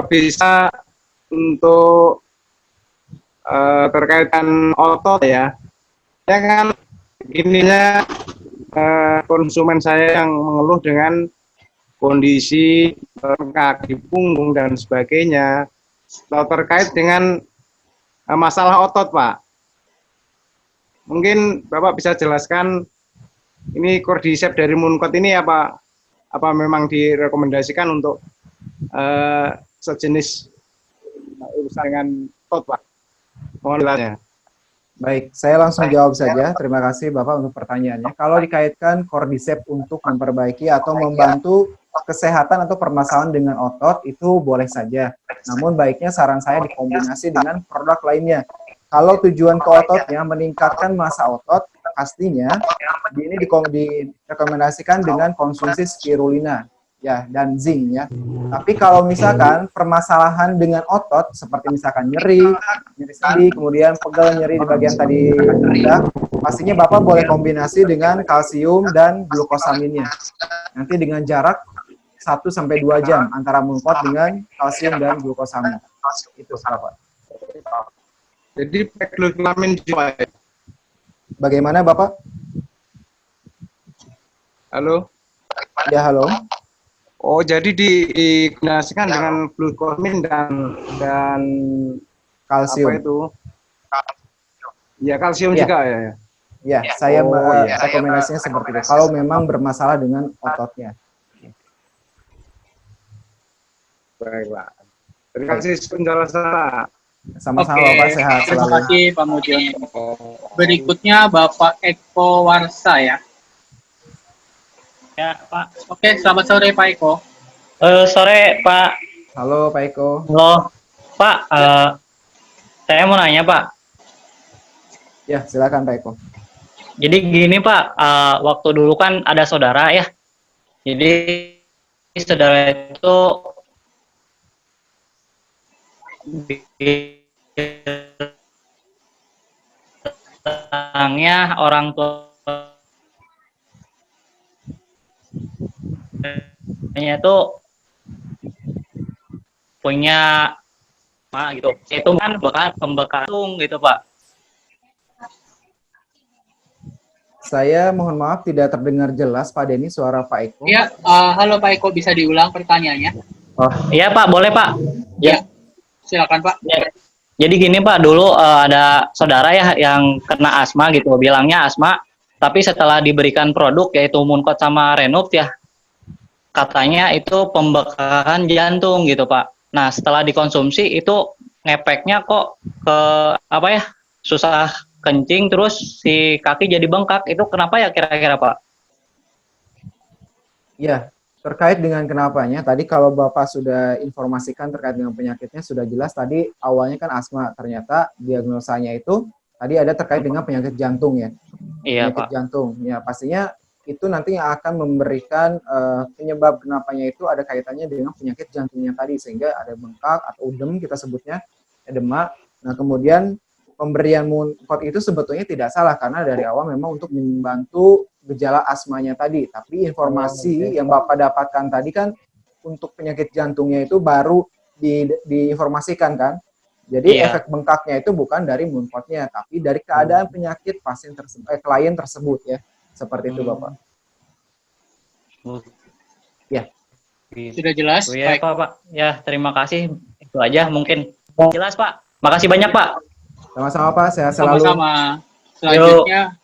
bisa untuk terkaitan otot ya. Ya kan ininya konsumen saya yang mengeluh dengan kondisi kaki, punggung dan sebagainya terkait dengan masalah otot, Pak. Mungkin Bapak bisa jelaskan ini Cordyceps dari Muncot ini apa memang direkomendasikan untuk sejenis urusan dengan otot, Pak? Mohon ditanya. Baik, saya langsung jawab saja. Terima kasih Bapak untuk pertanyaannya. Kalau dikaitkan Cordyceps untuk memperbaiki atau membantu kesehatan atau permasalahan dengan otot, itu boleh saja. Namun baiknya saran saya dikombinasi dengan produk lainnya. Kalau tujuan ke ototnya meningkatkan massa otot, pastinya ini direkomendasikan dengan konsumsi spirulina ya dan zinc ya. Tapi kalau misalkan permasalahan dengan otot seperti misalkan nyeri sendi, kemudian pegel, nyeri di bagian tadi rendah, pastinya Bapak boleh kombinasi dengan kalsium dan glukosaminnya. Nanti dengan jarak 1-2 jam antara Muncot dengan kalsium dan glukosamin. Itu Bapak. Jadi peglotilamin juga ya? Bagaimana Bapak? Halo? Ya, halo. Oh, jadi dikombinasikan dengan glukosamin dan Kalsium. apa itu? Ya, kalsium Ya. juga ya. Ya, saya iya. rekomendasinya seperti itu. Kalau memang bermasalah dengan ototnya. Baik, Pak. Terima kasih penjelasan, Pak. Sama-sama Oke, Bapak, sehat terima selalu. kasih Pak Mujiono. Berikutnya Bapak Eko Warsa ya. Ya, Pak. Oke, selamat sore Pak Eko. Sore, Pak. Halo Pak Eko. Halo, Pak. Saya mau nanya, Pak. Ya, silakan Pak Eko. Jadi gini, Pak. Waktu dulu kan ada saudara ya. Jadi saudara itu bilangnya orang tuanya itu punya gitu. Itu kan pembekalan gitu, Pak. Saya mohon maaf tidak terdengar jelas Pak Denny suara Pak Eko. Ya, halo Pak Eko, bisa diulang pertanyaannya? Oh, iya Pak, boleh Pak. Ya, silakan Pak. Ya. Jadi gini Pak, dulu ada saudara ya yang kena asma gitu, bilangnya asma, tapi setelah diberikan produk yaitu Muncot sama Renup ya, katanya itu pembekakan jantung gitu Pak. Nah setelah dikonsumsi itu ngepeknya kok ke apa ya, susah kencing terus si kaki jadi bengkak, itu kenapa ya kira-kira Pak? Ya, terkait dengan kenapanya, tadi kalau Bapak sudah informasikan terkait dengan penyakitnya sudah jelas tadi awalnya kan asma, ternyata diagnosanya itu tadi ada terkait dengan penyakit jantung ya. Iya Penyakit Pak. jantung. Ya, pastinya itu nanti yang akan memberikan penyebab kenapanya itu ada kaitannya dengan penyakit jantungnya tadi sehingga ada bengkak atau udem kita sebutnya, edema. Nah, kemudian pemberian Muncot itu sebetulnya tidak salah karena dari awal memang untuk membantu gejala asmanya tadi, tapi informasi yang Bapak dapatkan tadi kan untuk penyakit jantungnya itu baru diinformasikan kan. Jadi Iya. efek bengkaknya itu bukan dari Muncotnya, tapi dari keadaan penyakit pasien tersebut, klien tersebut ya. Seperti itu Bapak. Ya. Sudah jelas? Oh, ya, Baik. Pak. Ya, terima kasih. Itu aja mungkin. Jelas Pak. Makasih banyak Pak. Sama-sama Pak, sehat selalu. Sama-sama. Selanjutnya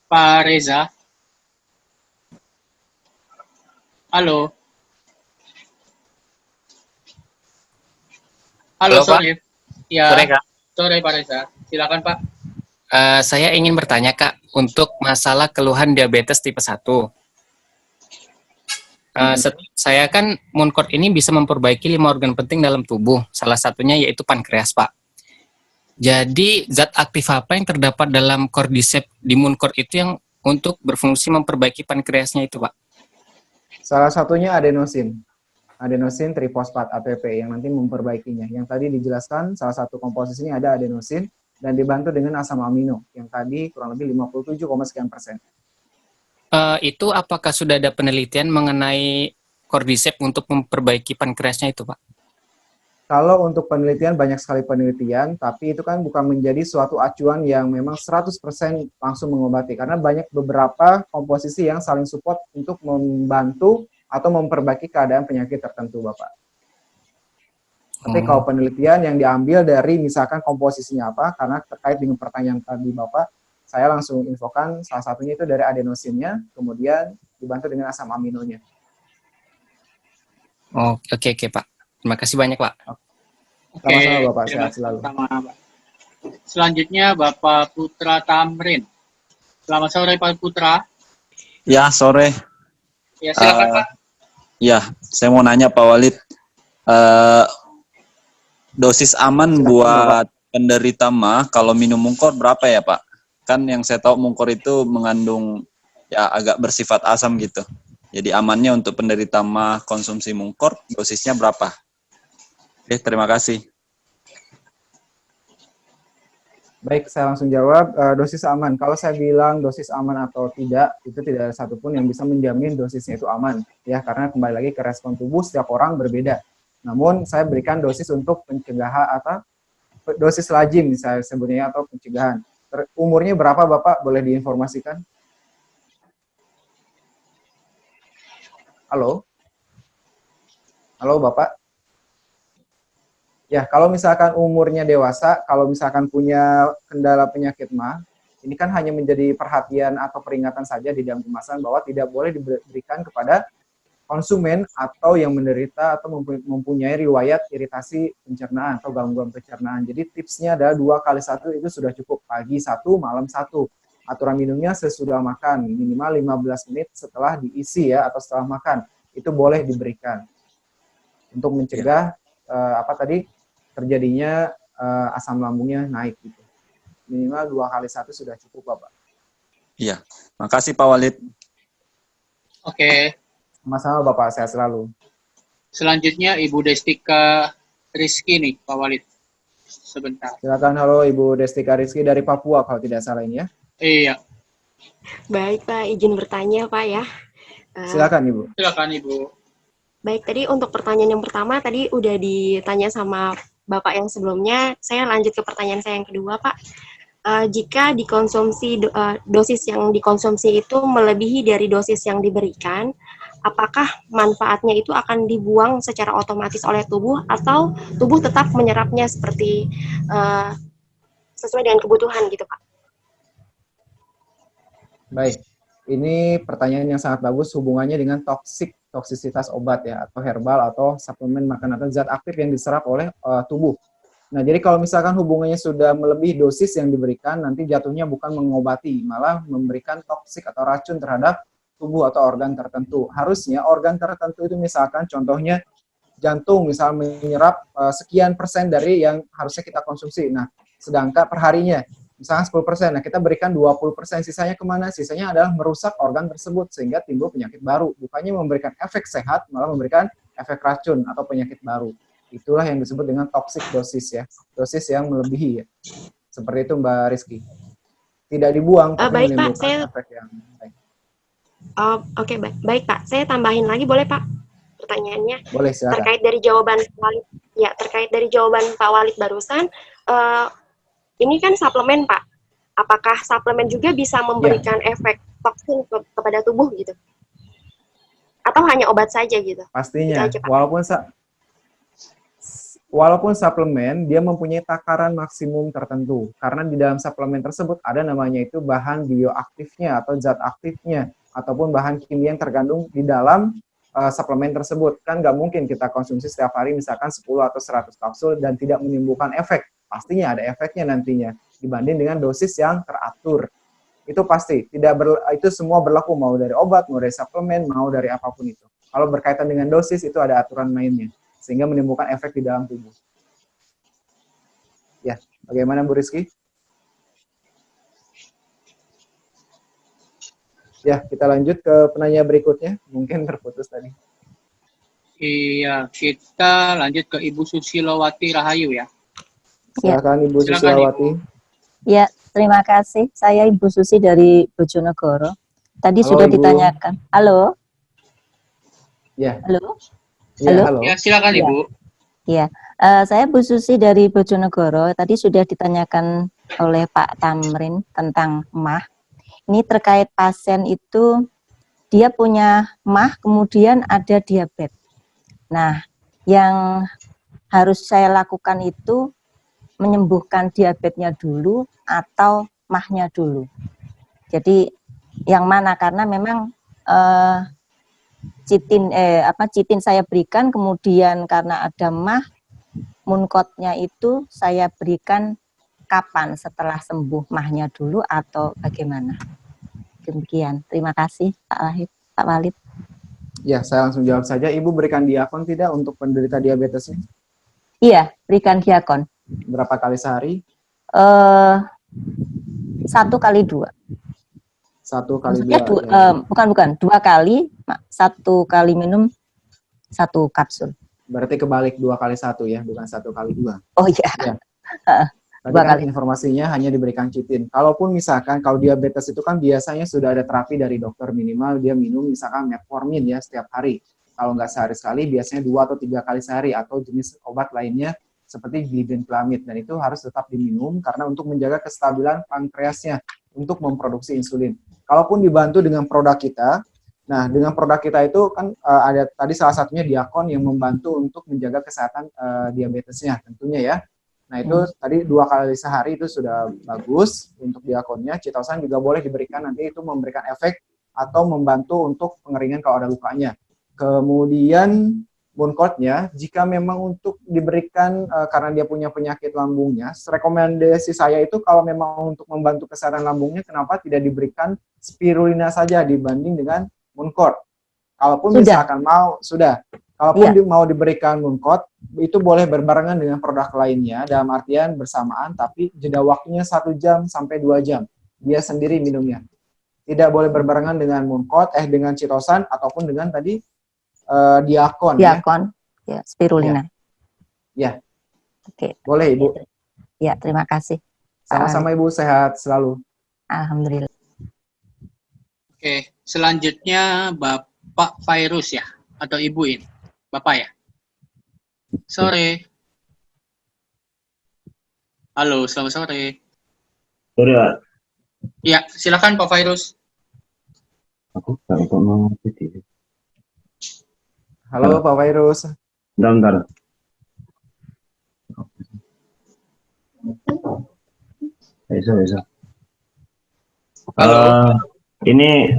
Pak Reza. Halo. Halo, Halo, Pak. sore. Ya, Sore, Kak. sore Pak Reza. Silakan Pak. Saya ingin bertanya, Kak, untuk masalah keluhan diabetes tipe 1. Saya kan Muncot ini bisa memperbaiki 5 organ penting dalam tubuh, salah satunya yaitu pankreas, Pak. Jadi, zat aktif apa yang terdapat dalam Cordyceps di Muncot itu yang untuk berfungsi memperbaiki pankreasnya itu, Pak? Salah satunya adenosin. Adenosin trifosfat ATP yang nanti memperbaikinya. Yang tadi dijelaskan salah satu komposisinya ada adenosin dan dibantu dengan asam amino yang tadi kurang lebih 57, sekian persen. Itu apakah sudah ada penelitian mengenai Cordyceps untuk memperbaiki pankreasnya itu, Pak? Kalau untuk penelitian, banyak sekali penelitian, tapi itu kan bukan menjadi suatu acuan yang memang 100% langsung mengobati, karena banyak beberapa komposisi yang saling support untuk membantu atau memperbaiki keadaan penyakit tertentu, Bapak. Tapi kalau penelitian yang diambil dari misalkan komposisinya apa, karena terkait dengan pertanyaan tadi Bapak, saya langsung infokan salah satunya itu dari adenosinnya, kemudian dibantu dengan asam aminonya. Oh, oke, Pak. Terima kasih banyak, Pak. Sama-sama Bapak, sehat selalu. Selanjutnya Bapak Putra Tamrin. Selamat sore Pak Putra. Ya, sore. Ya, silakan Pak. Ya, saya mau nanya Pak Walid, dosis aman Silakan, buat penderita MA kalau minum mungkor berapa ya Pak? Kan yang saya tahu mungkor itu mengandung ya agak bersifat asam gitu. Jadi amannya untuk penderita MA konsumsi mungkor dosisnya berapa? Oke, terima kasih. Baik, saya langsung jawab. Dosis aman. Kalau saya bilang dosis aman atau tidak, itu tidak ada satupun yang bisa menjamin dosisnya itu aman. Ya, karena kembali lagi ke respon tubuh setiap orang berbeda. Namun, saya berikan dosis untuk pencegahan atau dosis lazim, misalnya sebutnya, atau pencegahan. Umurnya berapa Bapak? Boleh diinformasikan? Halo? Halo Bapak? Ya, kalau misalkan umurnya dewasa, kalau misalkan punya kendala penyakit MA, ini kan hanya menjadi perhatian atau peringatan saja di dalam kemasan bahwa tidak boleh diberikan kepada konsumen atau yang menderita atau mempunyai riwayat iritasi pencernaan atau gangguan pencernaan. Jadi tipsnya adalah 2x1 itu sudah cukup, pagi 1, malam 1. Aturan minumnya sesudah makan, minimal 15 menit setelah diisi ya atau setelah makan. Itu boleh diberikan untuk mencegah terjadinya asam lambungnya naik gitu. Minimal 2x1 sudah cukup Bapak. Iya, makasih Pak Walid. Oke. Sama-sama Bapak, sehat selalu. Selanjutnya Ibu Destika Rizky nih, Pak Walid. Sebentar. Silakan, halo Ibu Destika Rizky dari Papua kalau tidak salah ini ya. Iya. Baik Pak, izin bertanya Pak ya. Silakan Ibu. Silakan Ibu. Baik, tadi untuk pertanyaan yang pertama tadi udah ditanya sama Bapak yang sebelumnya. Saya lanjut ke pertanyaan saya yang kedua Pak. Jika dikonsumsi dosis yang dikonsumsi itu melebihi dari dosis yang diberikan, apakah manfaatnya itu akan dibuang secara otomatis oleh tubuh atau tubuh tetap menyerapnya seperti sesuai dengan kebutuhan gitu Pak? Baik, ini pertanyaan yang sangat bagus hubungannya dengan toksisitas obat ya, atau herbal atau suplemen makanan atau zat aktif yang diserap oleh tubuh. Nah, jadi kalau misalkan hubungannya sudah melebihi dosis yang diberikan, nanti jatuhnya bukan mengobati, malah memberikan toksik atau racun terhadap tubuh atau organ tertentu. Harusnya organ tertentu itu misalkan contohnya jantung misal menyerap sekian persen dari yang harusnya kita konsumsi. Nah, sedangkan perharinya misalnya 10%, nah kita berikan 20%, sisanya kemana? Sisanya adalah merusak organ tersebut sehingga timbul penyakit baru. Bukannya memberikan efek sehat, malah memberikan efek racun atau penyakit baru. Itulah yang disebut dengan toxic dosis ya, dosis yang melebihi ya. Seperti itu Mbak Rizky. Tidak dibuang, tapi baik, menimbulkan Pak, efek yang baik. Oke, baik Pak. Saya tambahin lagi boleh Pak pertanyaannya? Boleh, silakan. Terkait dari jawaban Pak Walid, ya terkait dari jawaban Pak Walid barusan, ini kan suplemen Pak. Apakah suplemen juga bisa memberikan efek toksin kepada tubuh gitu? Atau hanya obat saja gitu? Pastinya, Gitu aja, Pak. Walaupun suplemen, dia mempunyai takaran maksimum tertentu. Karena di dalam suplemen tersebut ada namanya itu bahan bioaktifnya atau zat aktifnya, ataupun bahan kimia yang terkandung di dalam suplemen tersebut. Kan nggak mungkin kita konsumsi setiap hari misalkan 10 atau 100 kapsul dan tidak menimbulkan efek. Pastinya ada efeknya nantinya, dibanding dengan dosis yang teratur. Itu pasti, itu semua berlaku mau dari obat, mau dari suplemen, mau dari apapun itu. Kalau berkaitan dengan dosis, itu ada aturan mainnya, sehingga menimbulkan efek di dalam tubuh. Ya, bagaimana Bu Rizky? Ya, kita lanjut ke penanya berikutnya. Mungkin terputus tadi. Iya, kita lanjut ke Ibu Susilowati Rahayu ya. Silakan Ibu Silakan, Susilowati. Ya, terima kasih. Saya Ibu Susi dari Bojonegoro. Tadi Halo, sudah Ibu. ditanyakan. Halo? Ya. Halo? Iya, Halo? halo. Ya, silakan Ya. Ibu. Ya, saya Bu Susi dari Bojonegoro. Tadi sudah ditanyakan oleh Pak Tamrin tentang MAH. Ini terkait pasien itu, dia punya MAH, kemudian ada diabetes. Nah, yang harus saya lakukan itu menyembuhkan diabetesnya dulu atau MAH-nya dulu. Jadi yang mana? Karena memang citin saya berikan, kemudian karena ada MAH, munkotnya itu saya berikan kapan, setelah sembuh MAH-nya dulu atau bagaimana? Demikian. Terima kasih Pak Walid. Ya, saya langsung jawab saja. Ibu berikan diakon tidak untuk penderita diabetesnya? Iya, berikan diakon. Berapa kali sehari? 1 kali 2. 1 kali 2. Maksudnya bukan 2 kali, 1 kali minum 1 kapsul. Berarti kebalik 2 kali 1 ya, bukan 1 kali 2. Oh iya. Ya. Tadi 2 kan kali. informasinya hanya diberikan citin. Kalaupun misalkan kalau diabetes itu kan biasanya sudah ada terapi dari dokter, minimal dia minum misalkan metformin ya setiap hari. Kalau nggak sehari sekali, biasanya 2 atau 3 kali sehari, atau jenis obat lainnya seperti glibenclamid, dan itu harus tetap diminum karena untuk menjaga kestabilan pankreasnya untuk memproduksi insulin. Kalaupun dibantu dengan produk kita, nah dengan produk kita itu kan ada tadi salah satunya diakon yang membantu untuk menjaga kesehatan diabetesnya tentunya ya. Nah itu tadi 2 kali sehari itu sudah bagus untuk diakonnya. Citosan juga boleh diberikan, nanti itu memberikan efek atau membantu untuk pengeringan kalau ada lukanya. Kemudian munkotnya, jika memang untuk diberikan karena dia punya penyakit lambungnya, rekomendasi saya itu kalau memang untuk membantu kesehatan lambungnya, kenapa tidak diberikan spirulina saja dibanding dengan munkot. Kalaupun misalkan mau, kalaupun mau diberikan munkot, itu boleh berbarengan dengan produk lainnya, dalam artian bersamaan, tapi jeda waktunya 1 jam sampai 2 jam. Dia sendiri minumnya. Tidak boleh berbarengan dengan munkot, dengan citosan, ataupun dengan tadi diakon. Ya, spirulina. Ya. Oke. Boleh Ibu. Ya, terima kasih. Sama-sama Ibu, sehat selalu. Alhamdulillah. Oke, selanjutnya Bapak Virus ya, atau Ibu ini? Bapak ya? Sore. Halo, selamat sore. Sore, Pak. Ya, silakan Pak Virus. Aku nggak mau ngerti. Halo Pak Virus. Bentar. Bisa. Ini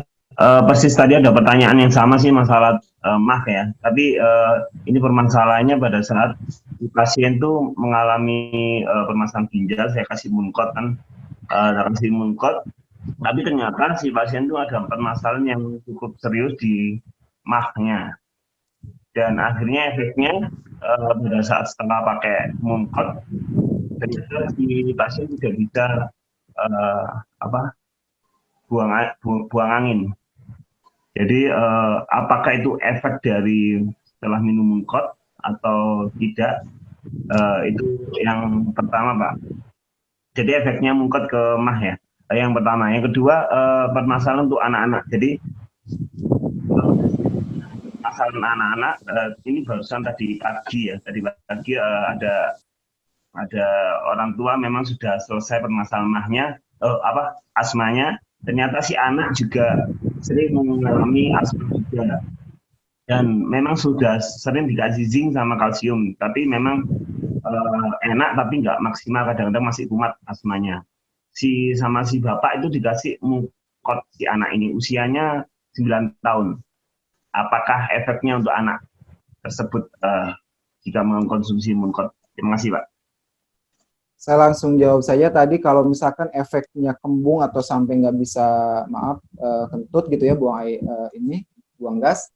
persis tadi ada pertanyaan yang sama sih masalah MAH ya. Tapi ini permasalahannya pada saat pasien tuh mengalami permasalahan ginjal, saya kasih munkot kan, tapi ternyata si pasien tuh ada permasalahan yang cukup serius di MAH-nya. Dan akhirnya efeknya pada saat setelah pakai munkot, ternyata si pasien tidak bisa buang angin. Jadi apakah itu efek dari setelah minum munkot atau tidak? Itu yang pertama, Pak. Jadi efeknya munkot ke MAH ya. Yang pertama. Yang kedua, permasalahan untuk anak-anak. Jadi masalah anak-anak ini barusan tadi pagi ada orang tua memang sudah selesai permasalahan MAH-nya, asmanya. Ternyata si anak juga sering mengalami asma juga, dan memang sudah sering dikasih zinc sama kalsium, tapi memang enak tapi nggak maksimal, kadang-kadang masih kumat asmanya. Sama si bapak itu dikasih munkot si anak ini, usianya 9 tahun. Apakah efeknya untuk anak tersebut jika mengkonsumsi munkot? Terima kasih, Pak. Saya langsung jawab saja tadi, kalau misalkan efeknya kembung atau sampai nggak bisa, kentut gitu ya, buang gas,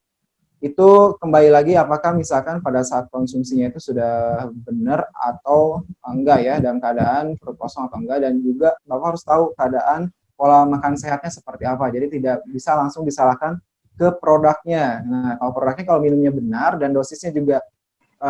itu kembali lagi apakah misalkan pada saat konsumsinya itu sudah benar atau enggak ya, dalam keadaan perut kosong atau enggak, dan juga Bapak harus tahu keadaan pola makan sehatnya seperti apa. Jadi tidak bisa langsung disalahkan ke produknya. Nah, kalau produknya kalau minumnya benar dan dosisnya juga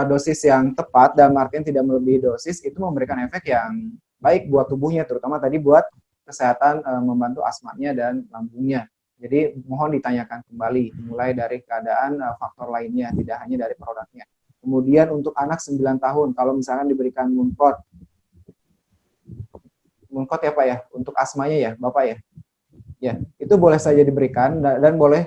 dosis yang tepat dan artinya tidak melebihi dosis, itu memberikan efek yang baik buat tubuhnya, terutama tadi buat kesehatan, membantu asmanya dan lambungnya. Jadi mohon ditanyakan kembali, mulai dari keadaan faktor lainnya, tidak hanya dari produknya. Kemudian untuk anak 9 tahun, kalau misalkan diberikan Muncot ya Pak ya, untuk asmanya ya Bapak ya. Ya, itu boleh saja diberikan dan boleh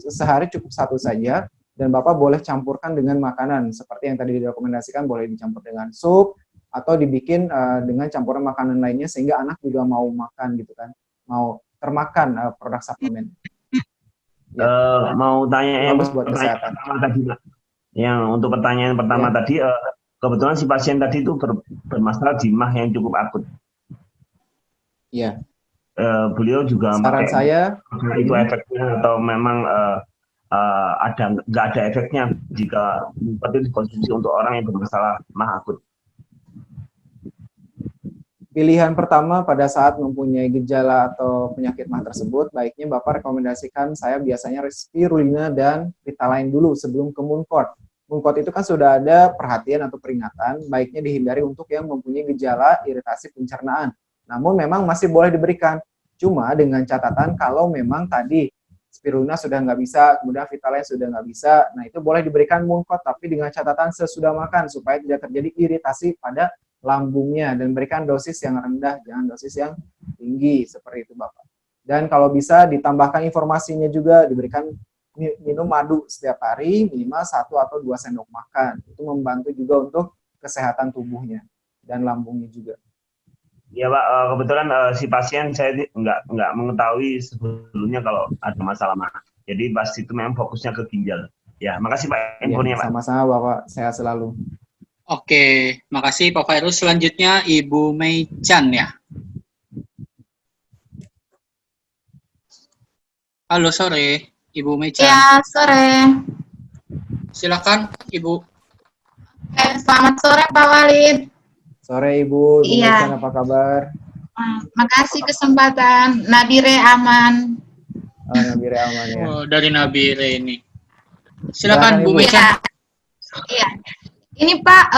sehari cukup satu saja, dan Bapak boleh campurkan dengan makanan seperti yang tadi direkomendasikan, boleh dicampur dengan sup atau dibikin dengan campuran makanan lainnya sehingga anak juga mau makan gitu kan, mau termakan produk suplemen. Ya. Mau tanya yang Bagus buat kesehatan. pertama tadi, Pak. Yang untuk pertanyaan pertama tadi, kebetulan si pasien tadi itu bermasalah di mah yang cukup akut. Iya. Beliau juga saran saya itu efeknya atau memang nggak ada efeknya jika itu dikonsumsi untuk orang yang bermasalah mah akut. Pilihan pertama pada saat mempunyai gejala atau penyakit mah tersebut, baiknya Bapak rekomendasikan saya biasanya spirulina dan Ritalin dulu sebelum ke Muncot. Muncot itu kan sudah ada perhatian atau peringatan, baiknya dihindari untuk yang mempunyai gejala iritasi pencernaan. Namun memang masih boleh diberikan, cuma dengan catatan kalau memang tadi spirulina sudah nggak bisa, kemudian Ritalin sudah nggak bisa, nah itu boleh diberikan Muncot, tapi dengan catatan sesudah makan supaya tidak terjadi iritasi pada lambungnya dan berikan dosis yang rendah, jangan dosis yang tinggi seperti itu Bapak. Dan kalau bisa ditambahkan informasinya juga, diberikan minum madu setiap hari minimal 1 atau 2 sendok makan. Itu membantu juga untuk kesehatan tubuhnya dan lambungnya juga. Ya Pak, kebetulan si pasien saya nggak mengetahui sebelumnya kalau ada masalah mah. Jadi pas itu memang fokusnya ke ginjal. Ya, makasih Pak infonya Pak. Sama-sama Bapak, sehat selalu. Oke, makasih Pak Fairuz. Selanjutnya Ibu Mei Chan ya. Halo sore, Ibu Mei Chan. Ya, sore. Silakan Ibu. Selamat sore Pak Walid. Sore Ibu, Mei Iya. Chan apa kabar? Makasih kesempatan. Nabire aman. Nabire aman ya. Oh, dari Nabire ini. Silakan Bu Mei Iya. Chan. Iya. Ini Pak,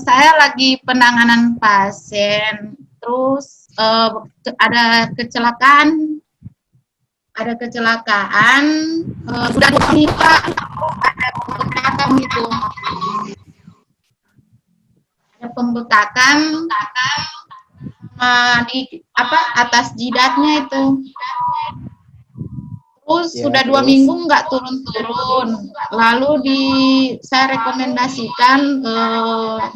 saya lagi penanganan pasien, terus ada kecelakaan, sudah 2 minggu Pak, ada pembekakan gitu, ada pembekakan di atas jidatnya itu. Terus sudah 2 minggu nggak turun-turun. Lalu saya rekomendasikan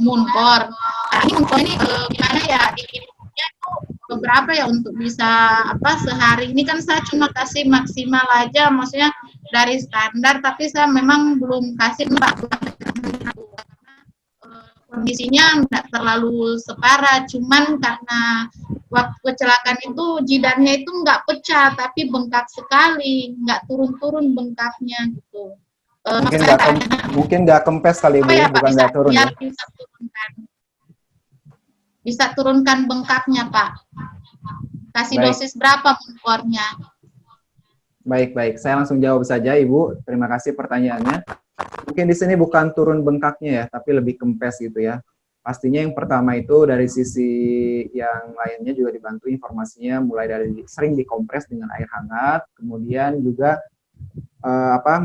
Muncor. Nah, ini Muncor ini gimana ya? Diminumnya itu beberapa ya untuk bisa sehari. Ini kan saya cuma kasih maksimal aja, maksudnya dari standar. Tapi saya memang belum kasih kondisinya nggak terlalu separah, cuman karena waktu kecelakaan itu jidatnya itu nggak pecah tapi bengkak sekali, nggak turun-turun bengkaknya gitu. Mungkin nggak kempes kali Bu, bukan nggak turun ya. Bisa turunkan bengkaknya Pak. Kasih dosis berapa Muncornya? Baik, saya langsung jawab saja Ibu. Terima kasih pertanyaannya. Mungkin di sini bukan turun bengkaknya ya, tapi lebih kempes gitu ya. Pastinya yang pertama itu dari sisi yang lainnya juga dibantu informasinya, mulai dari sering dikompres dengan air hangat, kemudian juga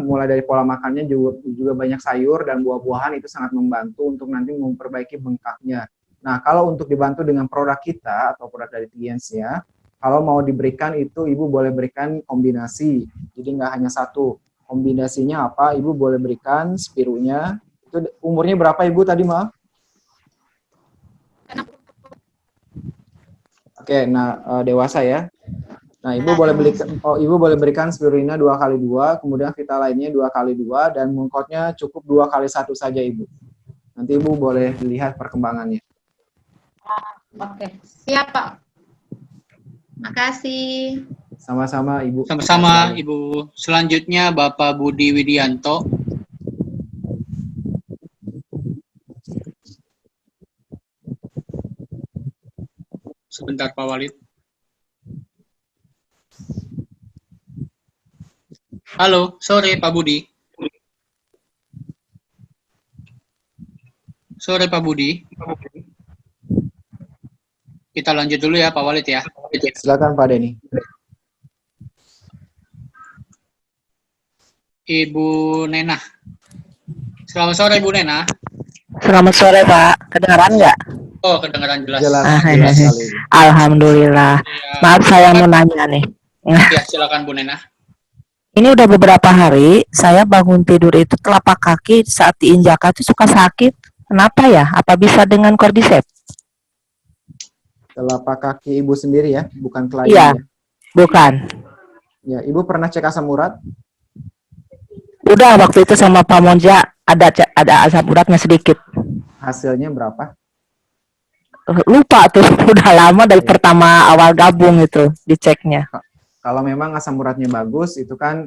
mulai dari pola makannya juga banyak sayur dan buah-buahan, itu sangat membantu untuk nanti memperbaiki bengkaknya. Nah, kalau untuk dibantu dengan produk kita atau produk dari Tiensya, kalau mau diberikan itu Ibu boleh berikan kombinasi, jadi nggak hanya satu. Kombinasinya apa? Ibu boleh berikan spirunya. Itu umurnya berapa Ibu tadi maaf? Oke, nah dewasa ya. Nah, Ibu boleh berikan spirulina 2x2, kemudian Vita lainnya 2x2, dan Muncotnya cukup 2x1 saja Ibu. Nanti Ibu boleh lihat perkembangannya. Oke, siap Pak. Makasih. Sama-sama Ibu. Sama-sama Ibu. Selanjutnya Bapak Budi Widianto. Sebentar Pak Walid. Halo, sore Pak Budi. Sore Pak Budi. Kita lanjut dulu ya Pak Walid ya. Silakan Pak Denny. Ibu Nena. Selamat sore Ibu Nena. Selamat sore Pak, kedengaran nggak? Oh, kedengaran jelas. Jelas sekali. Alhamdulillah. Maaf saya mau nanya nih. Ya, silakan Bu Nena. Ini udah beberapa hari saya bangun tidur itu telapak kaki saat diinjak itu suka sakit. Kenapa ya? Apa bisa dengan Cordyceps? Telapak kaki Ibu sendiri ya, bukan klien Iya, ya? bukan. Ya, Ibu pernah cek asam urat? Udah waktu itu sama Pak Monja ada asam uratnya sedikit. Hasilnya berapa? Lupa tuh, udah lama dari pertama awal gabung itu diceknya. Kalau memang asam uratnya bagus, itu kan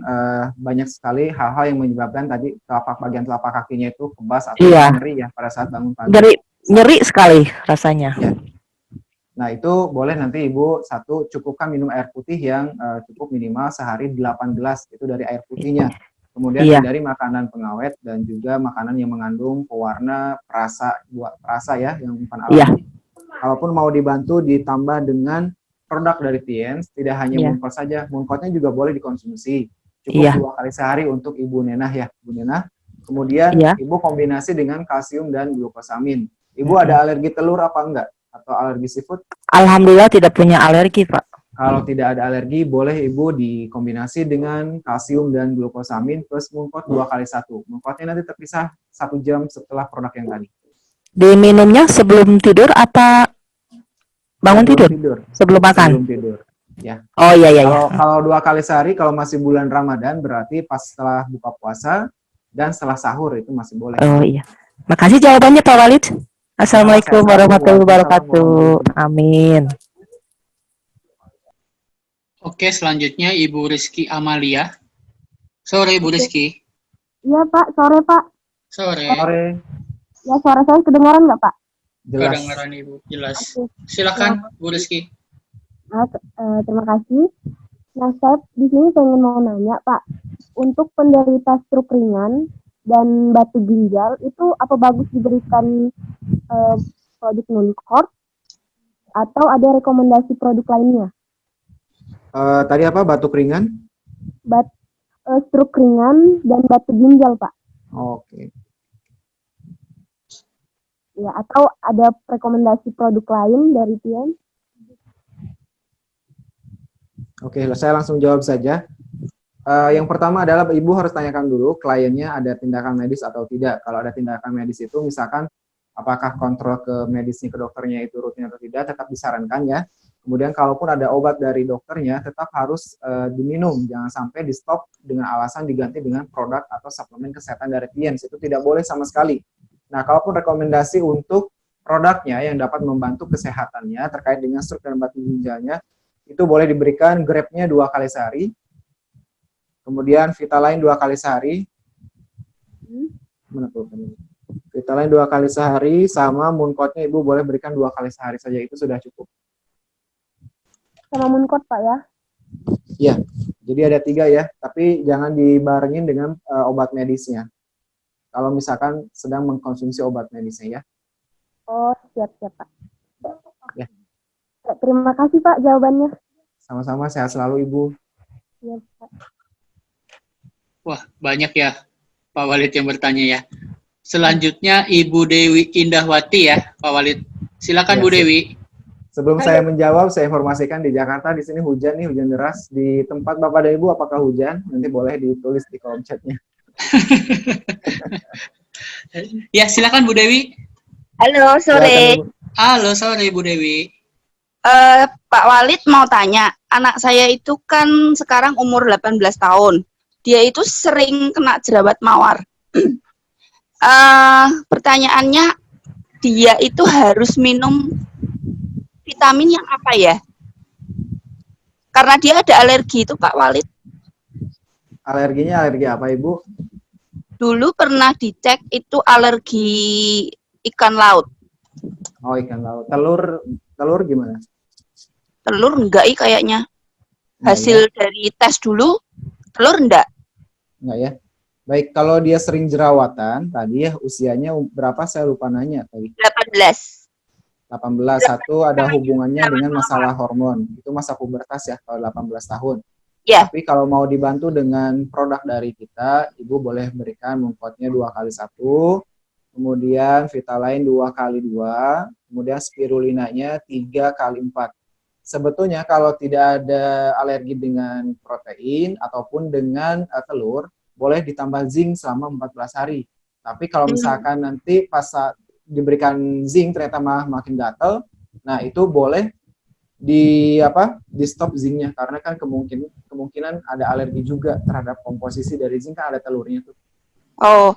banyak sekali hal-hal yang menyebabkan tadi bagian telapak kakinya itu kebas atau Iya. nyeri ya pada saat bangun pagi. Nyeri sekali rasanya. Ya. Nah, itu boleh nanti Ibu cukupkan minum air putih yang cukup minimal sehari 8 gelas, itu dari air putihnya. Kemudian Iya. hindari makanan pengawet dan juga makanan yang mengandung pewarna, perasa ya, yang bukan alami. Iya. Kalaupun mau dibantu ditambah dengan produk dari Tiens, tidak hanya Iya. Mooncott saja, Mooncott-nya juga boleh dikonsumsi. Cukup Iya. 2 kali sehari untuk Ibu Nenah ya, Bu Nenah. Kemudian Iya. Ibu kombinasi dengan kalsium dan glukosamin. Ibu ada alergi telur apa enggak? Atau alergi seafood? Alhamdulillah tidak punya alergi Pak. Kalau tidak ada alergi, boleh Ibu dikombinasi dengan kalsium dan glukosamin plus Mooncott 2 kali 1. Mooncott-nya nanti terpisah 1 jam setelah produk yang tadi. Diminumnya sebelum tidur apa bangun Sebelum tidur? Sebelum makan? Sebelum tidur. Ya. Oh iya iya. Kalau 2 kali sehari, kalau masih bulan Ramadan, berarti pas setelah buka puasa dan setelah sahur itu masih boleh. Oh iya. Makasih jawabannya Pak Walid. Assalamualaikum warahmatullahi wabarakatuh. Amin. Oke, selanjutnya Ibu Rizky Amalia. Sore Ibu Rizky. Iya Pak, sore Pak. Sore. Ya suara saya kedengaran nggak Pak? Jelas. Kedengaran Ibu, jelas. Silakan Bu Rizky. Nah, terima kasih. Nah, saya di sini pengen mau nanya Pak, untuk penderita stroke ringan dan batu ginjal itu apa bagus diberikan produk Mooncott atau ada rekomendasi produk lainnya? Tadi apa? Batuk ringan? Stroke ringan dan batu ginjal Pak. Oke. Ya, atau ada rekomendasi produk lain dari Tiens? Oke, saya langsung jawab saja. Yang pertama adalah Ibu harus tanyakan dulu kliennya ada tindakan medis atau tidak. Kalau ada tindakan medis itu misalkan apakah kontrol ke medisnya ke dokternya itu rutin atau tidak, tetap disarankan ya. Kemudian kalaupun ada obat dari dokternya tetap harus diminum, jangan sampai di stop dengan alasan diganti dengan produk atau suplemen kesehatan dari Tiens, itu tidak boleh sama sekali. Nah, kalaupun rekomendasi untuk produknya yang dapat membantu kesehatannya terkait dengan stroke dan batu ginjalnya, itu boleh diberikan Grab-nya 2 kali sehari, kemudian Vitaline 2 kali sehari, Vitaline 2 kali sehari, sama Mooncott-nya Ibu boleh berikan 2 kali sehari saja, itu sudah cukup. Sama Mooncott Pak ya? Ya, jadi ada 3 ya, tapi jangan dibarengin dengan obat medisnya. Kalau misalkan sedang mengkonsumsi obat medisnya ya. Oh, siap-siap Pak. Ya. Terima kasih Pak jawabannya. Sama-sama, sehat selalu Ibu. Iya Pak. Wah, banyak ya Pak Walid yang bertanya ya. Selanjutnya Ibu Dewi Indahwati ya, Pak Walid. Silakan Ya, Bu Dewi. Sebelum saya menjawab, saya informasikan di Jakarta di sini hujan nih, hujan deras. Di tempat Bapak dan Ibu apakah hujan? Nanti boleh ditulis di kolom chatnya. Ya, silakan Bu Dewi. Halo, sore. Halo, sore Bu Dewi. Pak Walid mau tanya, anak saya itu kan sekarang umur 18 tahun. Dia itu sering kena jerawat mawar. Pertanyaannya, dia itu harus minum vitamin yang apa ya? Karena dia ada alergi itu Pak Walid. Alerginya alergi apa Ibu? Dulu pernah dicek itu alergi ikan laut. Oh, ikan laut. Telur gimana? Telur enggak kayaknya. Hasil dari tes dulu, telur enggak. Enggak ya. Baik, kalau dia sering jerawatan, tadi ya usianya berapa saya lupa nanya tadi. 18. 18, satu ada hubungannya dengan masalah hormon. Itu masa pubertas ya kalau 18 tahun. Ya. Tapi kalau mau dibantu dengan produk dari kita, Ibu boleh berikan Mooncott-nya 2x1, kemudian Vitalain 2x2, kemudian Spirulinanya 3x4. Sebetulnya kalau tidak ada alergi dengan protein ataupun dengan telur, boleh ditambah zinc selama 14 hari. Tapi kalau misalkan nanti pas diberikan zinc ternyata makin gatel, nah itu boleh di stop zincnya, karena kan kemungkinan ada alergi juga terhadap komposisi dari zinc, kan ada telurnya tuh. Oh,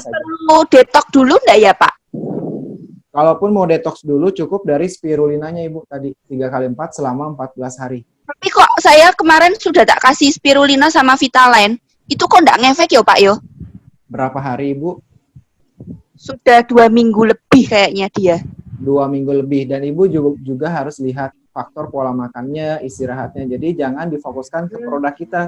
perlu detox dulu enggak ya Pak? Kalaupun mau detox dulu cukup dari spirulinanya Ibu tadi 3x4 selama 14 hari. Tapi kok saya kemarin sudah tak kasih spirulina sama Vitalain, itu kok enggak ngefek ya Pak yo? Berapa hari Ibu? Sudah 2 minggu lebih kayaknya dia. 2 minggu lebih, dan Ibu juga harus lihat faktor pola makannya, istirahatnya. Jadi jangan difokuskan ke produk kita.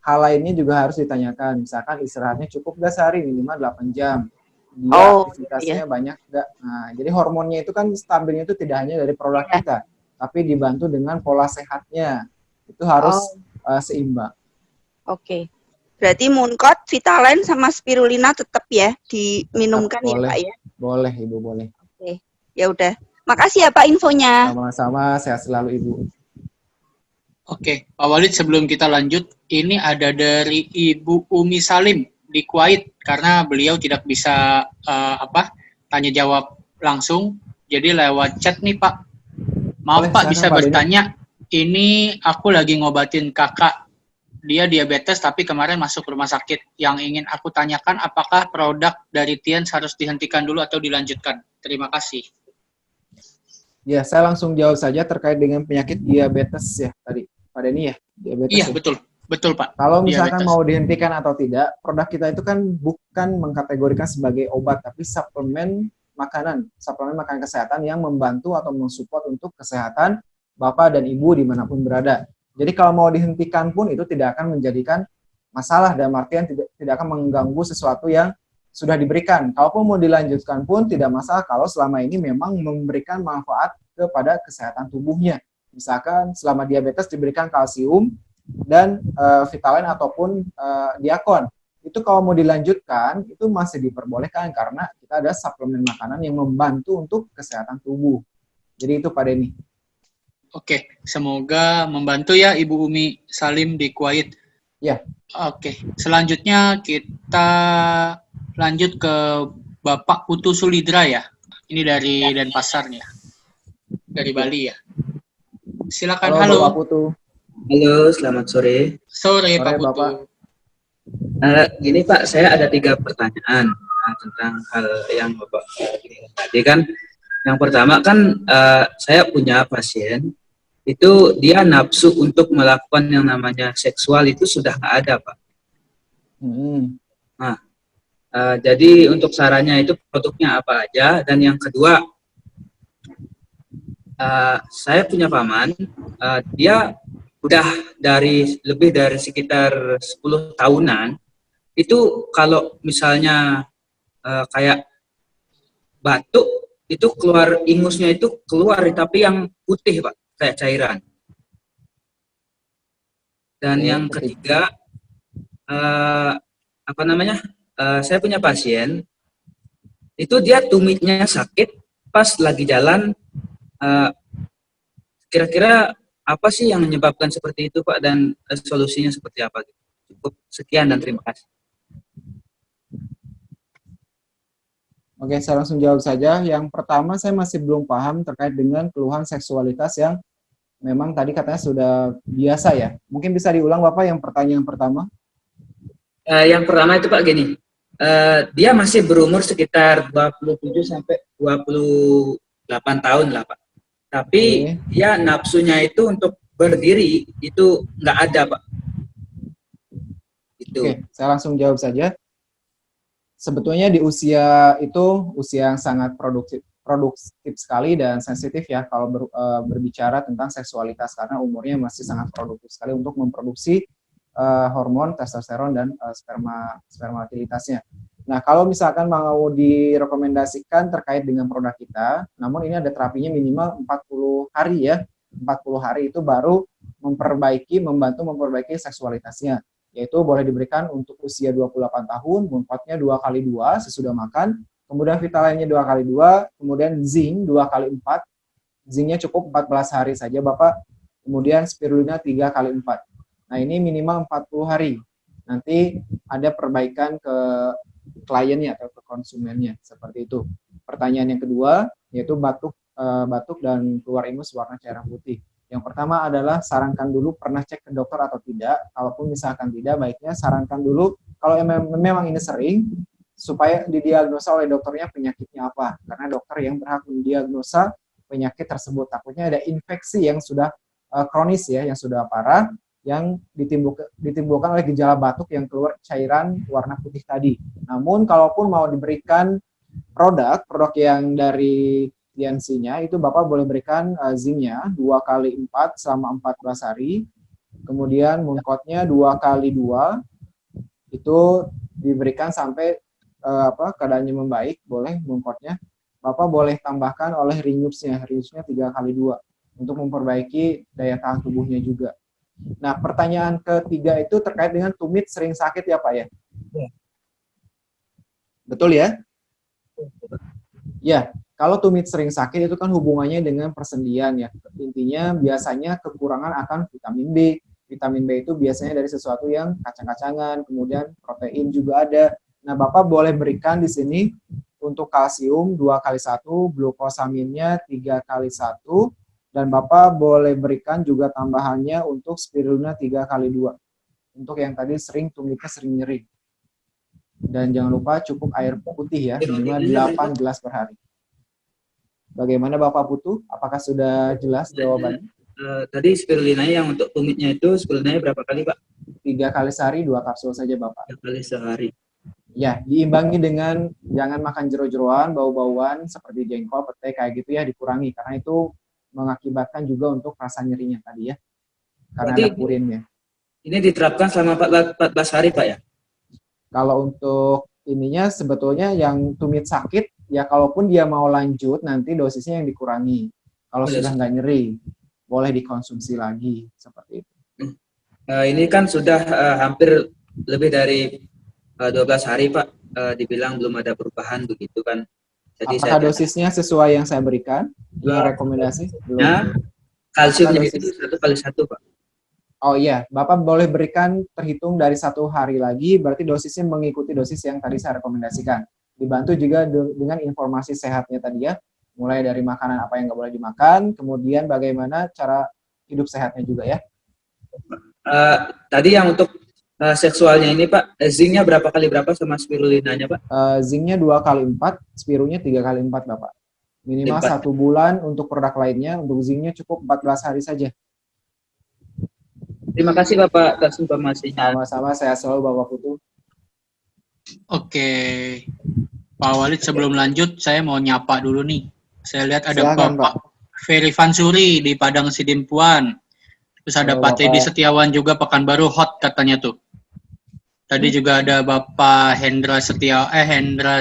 Hal lainnya juga harus ditanyakan. Misalkan istirahatnya cukup nggak sehari, minimal 8 jam. Dia aktivitasnya banyak nggak. Nah, jadi hormonnya itu kan stabilnya itu tidak hanya dari produk kita, tapi dibantu dengan pola sehatnya. Itu harus seimbang. Oke. Berarti Mooncott, Vitalain sama spirulina tetap ya diminumkan ya Pak ya? Boleh Ibu, boleh. Oke. Ya udah. Makasih ya Pak infonya. Sama-sama, sehat selalu Ibu. Oke, Pak Walid, sebelum kita lanjut, ini ada dari Ibu Umi Salim di Kuwait, karena beliau tidak bisa tanya jawab langsung, jadi lewat chat nih Pak. Maaf Pak, bisa bertanya, ini aku lagi ngobatin kakak, dia diabetes tapi kemarin masuk rumah sakit. Yang ingin aku tanyakan, apakah produk dari Tiens harus dihentikan dulu atau dilanjutkan? Terima kasih. Ya, saya langsung jawab saja terkait dengan penyakit diabetes ya tadi. Pak Denny ya, diabetes. Iya, ya? betul Pak. Kalau misalkan Diabetes. mau dihentikan atau tidak, produk kita itu kan bukan mengkategorikan sebagai obat, tapi suplemen makanan kesehatan yang membantu atau mensupport untuk kesehatan Bapak dan Ibu dimanapun berada. Jadi kalau mau dihentikan pun itu tidak akan menjadikan masalah, dalam artian tidak akan mengganggu sesuatu yang sudah diberikan. Kalaupun mau dilanjutkan pun tidak masalah kalau selama ini memang memberikan manfaat kepada kesehatan tubuhnya. Misalkan selama diabetes diberikan kalsium dan Vitalain ataupun Diakon. Itu kalau mau dilanjutkan itu masih diperbolehkan karena kita ada suplemen makanan yang membantu untuk kesehatan tubuh. Jadi itu Pak Denny. Oke, semoga membantu ya Ibu Umi Salim di Kuwait. Ya. Oke, selanjutnya kita lanjut ke Bapak Putu Sulidra ya. Ini dari Denpasar ya. Dari Bali ya. Silakan. Halo. Bapak Putu. Halo, selamat sore. Sore Pak Putu. Bapak. Gini Pak, saya ada 3 pertanyaan tentang hal yang Bapak tadi kan. Yang pertama kan saya punya pasien itu dia nafsu untuk melakukan yang namanya seksual itu sudah nggak ada Pak. Nah, jadi untuk sarannya itu produknya apa aja. Dan yang kedua, saya punya paman, dia udah lebih dari sekitar 10 tahunan, itu kalau misalnya kayak batuk, itu keluar ingusnya itu keluar, tapi yang putih Pak, kayak cairan. Dan yang ketiga, saya punya pasien, itu dia tumitnya sakit pas lagi jalan. Kira-kira apa sih yang menyebabkan seperti itu Pak, dan solusinya seperti apa? Cukup sekian dan terima kasih. Oke, saya langsung jawab saja. Yang pertama, saya masih belum paham terkait dengan keluhan seksualitas yang memang tadi katanya sudah biasa ya. Mungkin bisa diulang Bapak yang pertanyaan pertama? Yang pertama itu Pak gini, dia masih berumur sekitar 27 sampai 28 tahun lah Pak. Tapi dia nafsunya itu untuk berdiri itu nggak ada Pak. Itu. Oke, saya langsung jawab saja. Sebetulnya di usia itu usia yang sangat produktif sekali dan sensitif ya kalau berbicara tentang seksualitas, karena umurnya masih sangat produktif sekali untuk memproduksi hormon testosteron dan spermatilitasnya. Nah, kalau misalkan mau direkomendasikan terkait dengan produk kita, namun ini ada terapinya minimal 40 hari ya. 40 hari itu baru membantu memperbaiki seksualitasnya. Yaitu boleh diberikan untuk usia 28 tahun, Mooncott-nya 2x2 sesudah makan, kemudian Vitaline-nya 2x2, kemudian zinc 2x4. Zinc-nya cukup 14 hari saja, Bapak. Kemudian spirulina 3x4. Nah, ini minimal 40 hari. Nanti ada perbaikan ke kliennya atau ke konsumennya, seperti itu. Pertanyaan yang kedua yaitu batuk dan keluar ingus warna cairan putih. Yang pertama adalah sarankan dulu pernah cek ke dokter atau tidak. Kalaupun misalkan tidak, baiknya sarankan dulu kalau memang ini sering supaya didiagnosa oleh dokternya penyakitnya apa, karena dokter yang berhak mendiagnosa penyakit tersebut. Takutnya ada infeksi yang sudah kronis ya, yang sudah parah, yang ditimbulkan oleh gejala batuk yang keluar cairan warna putih tadi. Namun kalaupun mau diberikan produk yang dari TNC-nya, itu Bapak boleh berikan zinc-nya 2x4 selama 14 hari. Kemudian Mooncott-nya 2x2 itu diberikan sampai keadaannya membaik, boleh Mooncott-nya. Bapak boleh tambahkan oleh Renews-nya 3x2 untuk memperbaiki daya tahan tubuhnya juga. Nah, pertanyaan ketiga itu terkait dengan tumit sering sakit ya Pak ya? Betul ya? Ya, kalau tumit sering sakit itu kan hubungannya dengan persendian ya. Intinya biasanya kekurangan akan vitamin B. Vitamin B itu biasanya dari sesuatu yang kacang-kacangan, kemudian protein juga ada. Nah, Bapak boleh berikan di sini untuk kalsium 2x1, glukosaminnya 3x1, dan Bapak boleh berikan juga tambahannya untuk spirulina 3x2. Untuk yang tadi tumitnya sering nyeri. Dan jangan lupa cukup air putih ya, minimal 8 gelas per hari. Bagaimana Bapak Putu? Apakah sudah jelas jawabannya? Tadi spirulinanya yang untuk tumitnya itu spirulinanya berapa kali Pak? 3 kali sehari, 2 kapsul saja Bapak. 3 kali sehari. Ya, diimbangi dengan jangan makan jero-jeroan, bau-bauan seperti jengkol, petai kayak gitu ya, dikurangi. Karena itu mengakibatkan juga untuk rasa nyerinya tadi ya. Karena berarti ada purinnya. Ini diterapkan selama 14 hari Pak ya? Kalau untuk ininya sebetulnya yang tumit sakit, ya kalaupun dia mau lanjut nanti dosisnya yang dikurangi. Kalau sudah nggak nyeri, boleh dikonsumsi lagi seperti itu. Ini kan sudah hampir lebih dari 12 hari Pak, dibilang belum ada perubahan begitu kan. Jadi apakah dosisnya sesuai yang saya berikan? Yang rekomendasi? Ya, kalsiumnya itu 1x1 Pak. Oh iya, Bapak boleh berikan terhitung dari 1 hari lagi, berarti dosisnya mengikuti dosis yang tadi saya rekomendasikan. Dibantu juga dengan informasi sehatnya tadi ya, mulai dari makanan apa yang nggak boleh dimakan, kemudian bagaimana cara hidup sehatnya juga ya. Tadi yang untuk seksualnya ini Pak, zinc-nya berapa kali berapa sama spirulinanya Pak? Zinc-nya 2x4, spirunya 3x4 Bapak. Minimal 1 bulan untuk produk lainnya, untuk zinc-nya cukup 14 hari saja. Terima kasih Bapak atas informasinya. Sama-sama, saya selalu Bapak Putu. Oke, Pak Walid sebelum lanjut saya mau nyapa dulu nih. Saya lihat ada Silakan, Bapak Ferry Fansuri di Padang Sidimpuan. Terus ada Pak Teddy Setiawan juga Pekanbaru hot katanya tuh. Tadi juga ada Bapak Hendra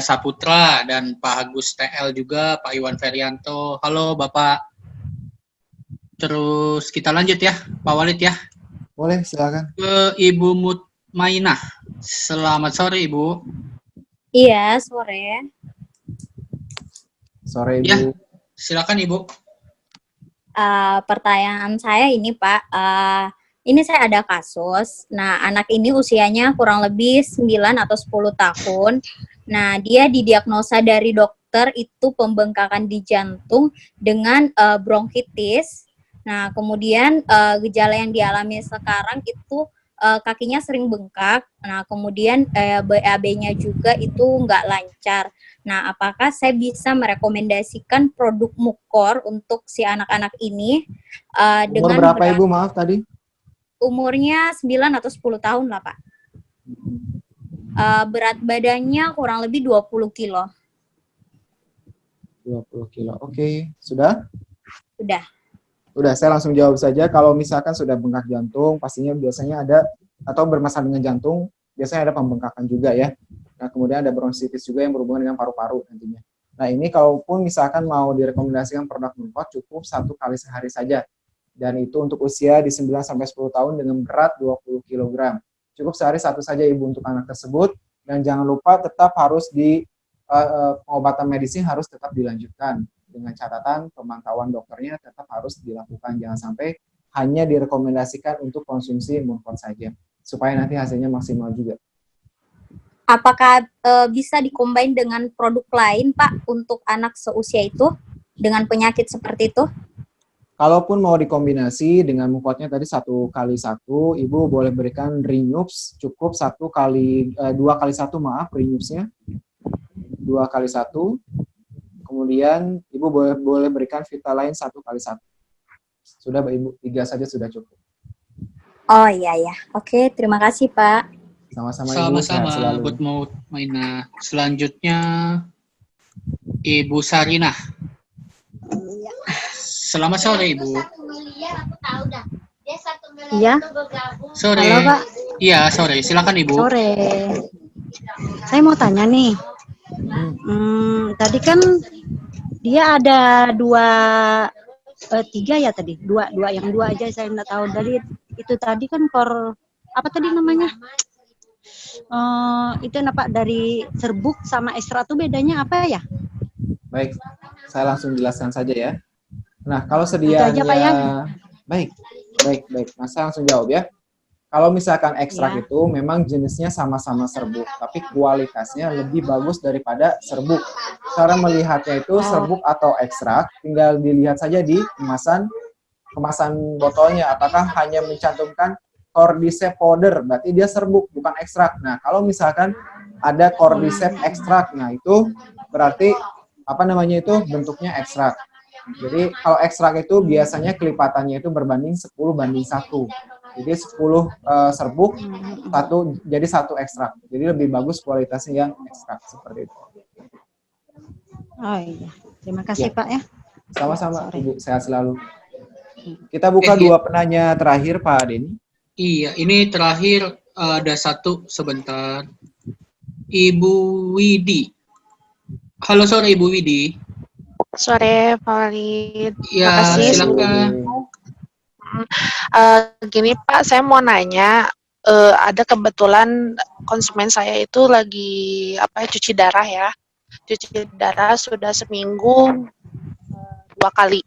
Saputra dan Pak Agus TL juga, Pak Iwan Ferianto. Halo Bapak. Terus kita lanjut ya, Pak Walid ya. Boleh, silakan. Ke Ibu Mutmainah. Selamat sore, Ibu. Iya, sore. Sore, Ibu. Ya, silakan, Ibu. Pertanyaan saya ini, Pak. Ini saya ada kasus. Nah, anak ini usianya kurang lebih 9 atau 10 tahun. Nah, dia didiagnosa dari dokter itu pembengkakan di jantung dengan bronkitis. Nah, kemudian gejala yang dialami sekarang itu kakinya sering bengkak. Nah, kemudian BAB-nya juga itu nggak lancar. Nah, apakah saya bisa merekomendasikan produk Mucor untuk si anak-anak ini dengan umur berapa Ibu, maaf tadi? Umurnya 9 atau 10 tahun lah, Pak. Berat badannya kurang lebih 20 kilo. 20 kilo, oke. Sudah? Sudah. Udah, saya langsung jawab saja. Kalau misalkan sudah bengkak jantung, pastinya biasanya ada atau bermasalah dengan jantung, biasanya ada pembengkakan juga ya. Nah, kemudian ada bronkitis juga yang berhubungan dengan paru-paru nantinya. Nah, ini kalaupun misalkan mau direkomendasikan produk Mooncott, cukup 1 kali sehari saja. Dan itu untuk usia di 9-10 tahun dengan berat 20 kg. Cukup sehari 1 saja Ibu untuk anak tersebut. Dan jangan lupa tetap harus pengobatan medis harus tetap dilanjutkan. Dengan catatan pemantauan dokternya tetap harus dilakukan. Jangan sampai hanya direkomendasikan untuk konsumsi Mooncott saja. Supaya nanti hasilnya maksimal juga. Apakah bisa dikombin dengan produk lain, Pak, untuk anak seusia itu dengan penyakit seperti itu? Kalaupun mau dikombinasi dengan Mooncott-nya tadi 1 kali 1, Ibu boleh berikan Renups, cukup 2 kali 1 Renups-nya. 2 kali 1. Kemudian Ibu boleh berikan Vitaline 1 kali 1. Sudah Ibu, 3 saja sudah cukup. Oh iya ya. Oke, terima kasih, Pak. Sama-sama Ibu, sehat selalu. Buat mau Maina. Selanjutnya Ibu Sarinah. Selamat sore Ibu. Iya. Sore. Halo Pak. Iya sore. Silakan Ibu. Sore. Saya mau tanya nih. Tadi kan dia ada 3 ya tadi. Dua yang 2 aja saya nggak tahu. Dari itu tadi kan apa tadi namanya? Itu Pak dari serbuk sama ekstra tuh bedanya apa ya? Baik, saya langsung jelaskan saja ya. Nah, kalau sedianya aja, Pak, ya. Baik. Nah, saya langsung jawab ya. Kalau misalkan ekstrak itu memang jenisnya sama-sama serbuk, tapi kualitasnya lebih bagus daripada serbuk. Cara melihatnya itu serbuk atau ekstrak, tinggal dilihat saja di kemasan botolnya, apakah hanya mencantumkan cordyceps powder, berarti dia serbuk, bukan ekstrak. Nah, kalau misalkan ada cordyceps ekstrak, nah itu berarti bentuknya ekstrak. Jadi kalau ekstrak itu biasanya kelipatannya itu berbanding 10:1. Jadi 10 serbuk, jadi 1 ekstrak. Jadi lebih bagus kualitasnya yang ekstrak seperti itu. Oh iya, terima kasih Pak ya. Sama-sama Ibu, sehat selalu. Kita buka 2 penanya terakhir Pak Denny. Iya, ini terakhir ada 1 sebentar. Ibu Widi. Halo sore Ibu Widi. Sore Pak Walid. Ya, makasih. silakan. Gini Pak, saya mau nanya, ada kebetulan konsumen saya itu lagi cuci darah ya. Cuci darah sudah seminggu 2 kali,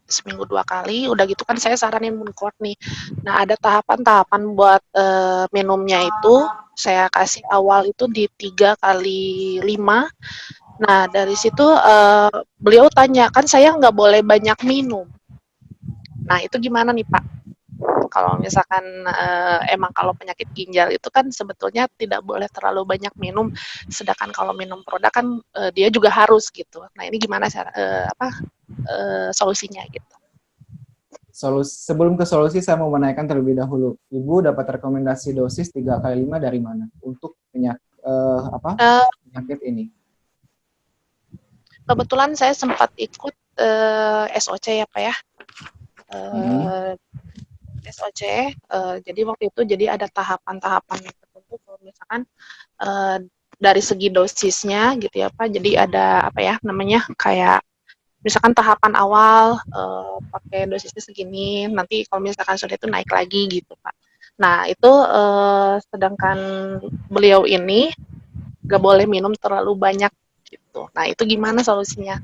udah gitu kan saya saranin Mooncott nih. Nah, ada tahapan-tahapan buat minumnya itu, saya kasih awal itu di 3x5. Nah, dari situ beliau tanya, kan saya nggak boleh banyak minum. Nah, itu gimana nih Pak? Kalau misalkan emang kalau penyakit ginjal itu kan sebetulnya tidak boleh terlalu banyak minum, sedangkan kalau minum produk kan dia juga harus gitu. Nah, ini gimana solusinya gitu? Sebelum ke solusi, saya mau menanyakan terlebih dahulu. Ibu dapat rekomendasi dosis 3x5 dari mana untuk penyakit ini? Kebetulan saya sempat ikut SOC ya Pak ya. SOC, jadi waktu itu ada tahapan-tahapan tertentu. Kalau misalkan dari segi dosisnya gitu ya Pak, jadi ada kayak misalkan tahapan awal pakai dosisnya segini, nanti kalau misalkan sudah itu naik lagi gitu Pak. Nah itu sedangkan beliau ini nggak boleh minum terlalu banyak gitu. Nah itu gimana solusinya?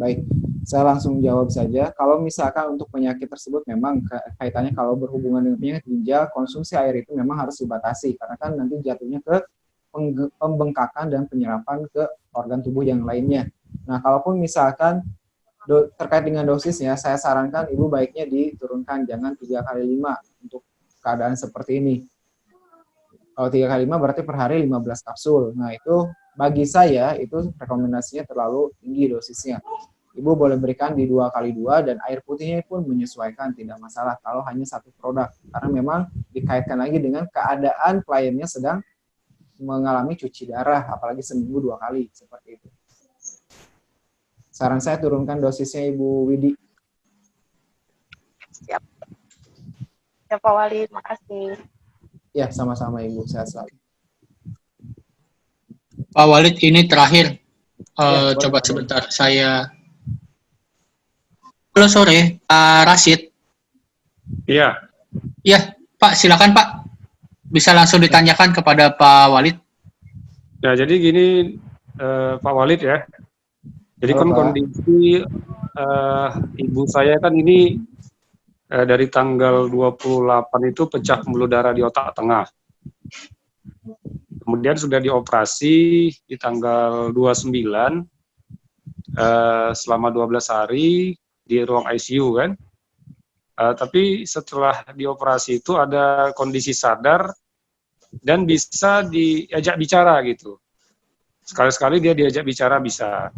Baik, saya langsung jawab saja. Kalau misalkan untuk penyakit tersebut memang kaitannya kalau berhubungan dengan penyakit ginjal, konsumsi air itu memang harus dibatasi karena kan nanti jatuhnya ke pembengkakan dan penyerapan ke organ tubuh yang lainnya. Nah, kalaupun misalkan terkait dengan dosisnya, saya sarankan Ibu baiknya diturunkan, jangan 3x5 untuk keadaan seperti ini. Kalau 3x5 berarti per hari 15 kapsul. Nah, itu bagi saya itu rekomendasinya terlalu tinggi dosisnya. Ibu boleh berikan di 2x2 dan air putihnya pun menyesuaikan, tidak masalah kalau hanya 1 produk. Karena memang dikaitkan lagi dengan keadaan kliennya sedang mengalami cuci darah, apalagi seminggu 2 kali, seperti itu. Saran saya turunkan dosisnya Ibu Widi. Siap. Ya Pak Walid, makasih. Ya, sama-sama Ibu, sehat selalu. Pak Walid, ini terakhir. Ya, Coba boleh. sebentar, saya... Halo, sore, Pak Rashid. Iya. Ya, Pak, silakan Pak. Bisa langsung ditanyakan kepada Pak Walid. Ya, jadi gini, Pak Walid ya. Jadi Halo, kan Pak. kondisi ibu saya kan ini dari tanggal 28 itu pecah pembuluh darah di otak tengah. Kemudian sudah dioperasi di tanggal 29 selama 12 hari di ruang ICU kan. Tapi setelah dioperasi itu ada kondisi sadar dan bisa diajak bicara gitu. Sekali-sekali dia diajak bicara bisa.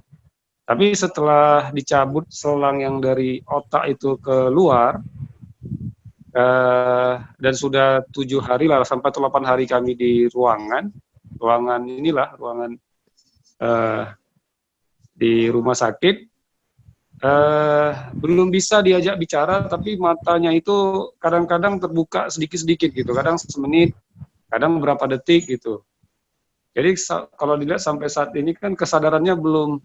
Tapi setelah dicabut selang yang dari otak itu keluar, dan sudah 7 hari lah sampai 8 hari kami di ruangan inilah ruangan di rumah sakit, belum bisa diajak bicara, tapi matanya itu kadang-kadang terbuka sedikit-sedikit gitu, kadang semenit, kadang berapa detik gitu. Jadi kalau dilihat sampai saat ini kan kesadarannya belum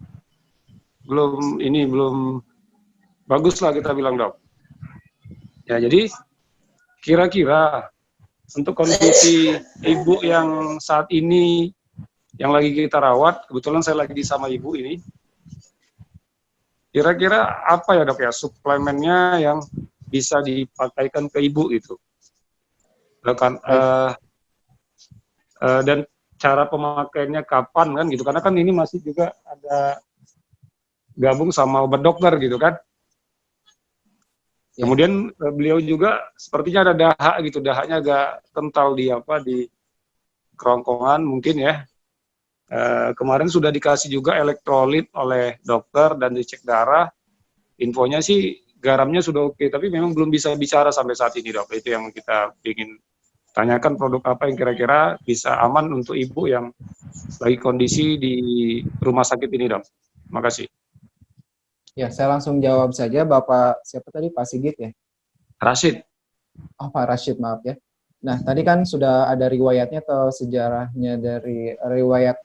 bagus lah kita bilang, Dok. Ya, jadi kira-kira untuk kondisi ibu yang saat ini yang lagi kita rawat, kebetulan saya lagi sama ibu ini, kira-kira apa ya, Dok ya, suplemennya yang bisa dipakaikan ke ibu itu? Dan cara pemakaiannya kapan kan gitu, karena kan ini masih juga ada gabung sama obat dokter gitu kan. Kemudian beliau juga sepertinya ada dahak gitu, dahaknya agak kental di kerongkongan mungkin ya. Kemarin sudah dikasih juga elektrolit oleh dokter dan dicek darah. Infonya sih garamnya sudah oke, tapi memang belum bisa bicara sampai saat ini, Dok. Itu yang kita ingin tanyakan, produk apa yang kira-kira bisa aman untuk ibu yang lagi kondisi di rumah sakit ini, Dok. Terima kasih. Ya, saya langsung jawab saja. Bapak siapa tadi? Pak Sigit ya? Rashid. Oh, Pak Rashid, maaf ya. Nah, tadi kan sudah ada riwayatnya atau sejarahnya dari riwayat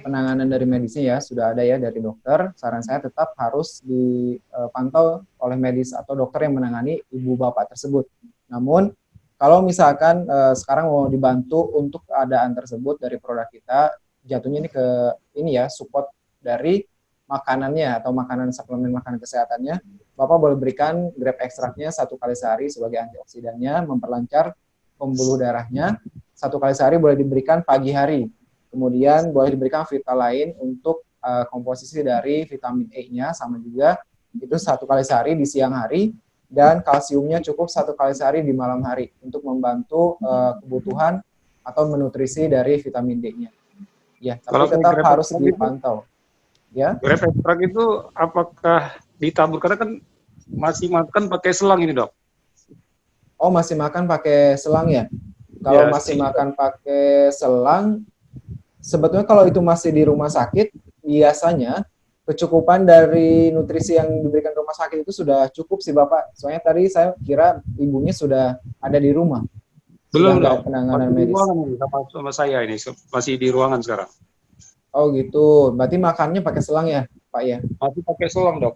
penanganan dari medisnya ya, sudah ada ya dari dokter. Saran saya tetap harus dipantau oleh medis atau dokter yang menangani ibu bapak tersebut. Namun, kalau misalkan sekarang mau dibantu untuk keadaan tersebut dari produk kita, jatuhnya ini ke ini ya, support dari makanannya atau makanan suplemen makanan kesehatannya, Bapak boleh berikan grape ekstraknya 1 kali sehari sebagai antioksidannya, memperlancar pembuluh darahnya. 1 kali sehari boleh diberikan pagi hari. Kemudian boleh diberikan vita lain untuk komposisi dari vitamin E-nya, sama juga itu 1 kali sehari di siang hari, dan kalsiumnya cukup 1 kali sehari di malam hari untuk membantu kebutuhan atau menutrisi dari vitamin D-nya. Ya, tapi tetap harus dipantau. Ya. Grape ekstrak itu apakah ditabur? Karena kan masih makan pakai selang ini, Dok. Oh, masih makan pakai selang ya? Kalau masih makan pakai selang, sebetulnya kalau itu masih di rumah sakit, biasanya kecukupan dari nutrisi yang diberikan rumah sakit itu sudah cukup sih, Bapak. Soalnya tadi saya kira ibunya sudah ada di rumah. Belum, Dok. Penanganan medis. Sama saya ini, masih di ruangan sekarang. Oh gitu, berarti makannya pakai selang ya, Pak ya? Masih pakai selang, Dok.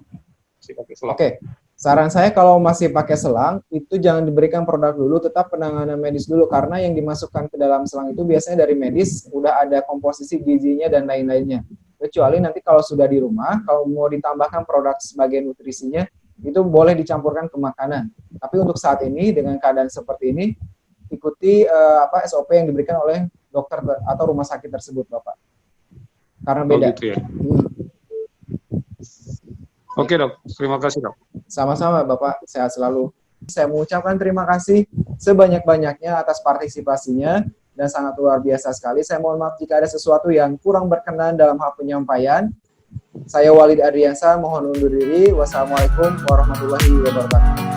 Masih pakai selang. Oke, saran saya kalau masih pakai selang, itu jangan diberikan produk dulu, tetap penanganan medis dulu, karena yang dimasukkan ke dalam selang itu biasanya dari medis, udah ada komposisi gizinya dan lain-lainnya. Kecuali nanti kalau sudah di rumah, kalau mau ditambahkan produk sebagai nutrisinya, itu boleh dicampurkan ke makanan. Tapi untuk saat ini, dengan keadaan seperti ini, ikuti SOP yang diberikan oleh dokter atau rumah sakit tersebut, Bapak. Karena beda. Oh, gitu ya. Oke, Dok. Terima kasih, Dok. Sama-sama, Bapak. Sehat selalu. Saya mengucapkan terima kasih sebanyak-banyaknya atas partisipasinya dan sangat luar biasa sekali. Saya mohon maaf jika ada sesuatu yang kurang berkenan dalam hal penyampaian. Saya Walid Adriansa, mohon undur diri. Wassalamualaikum warahmatullahi wabarakatuh.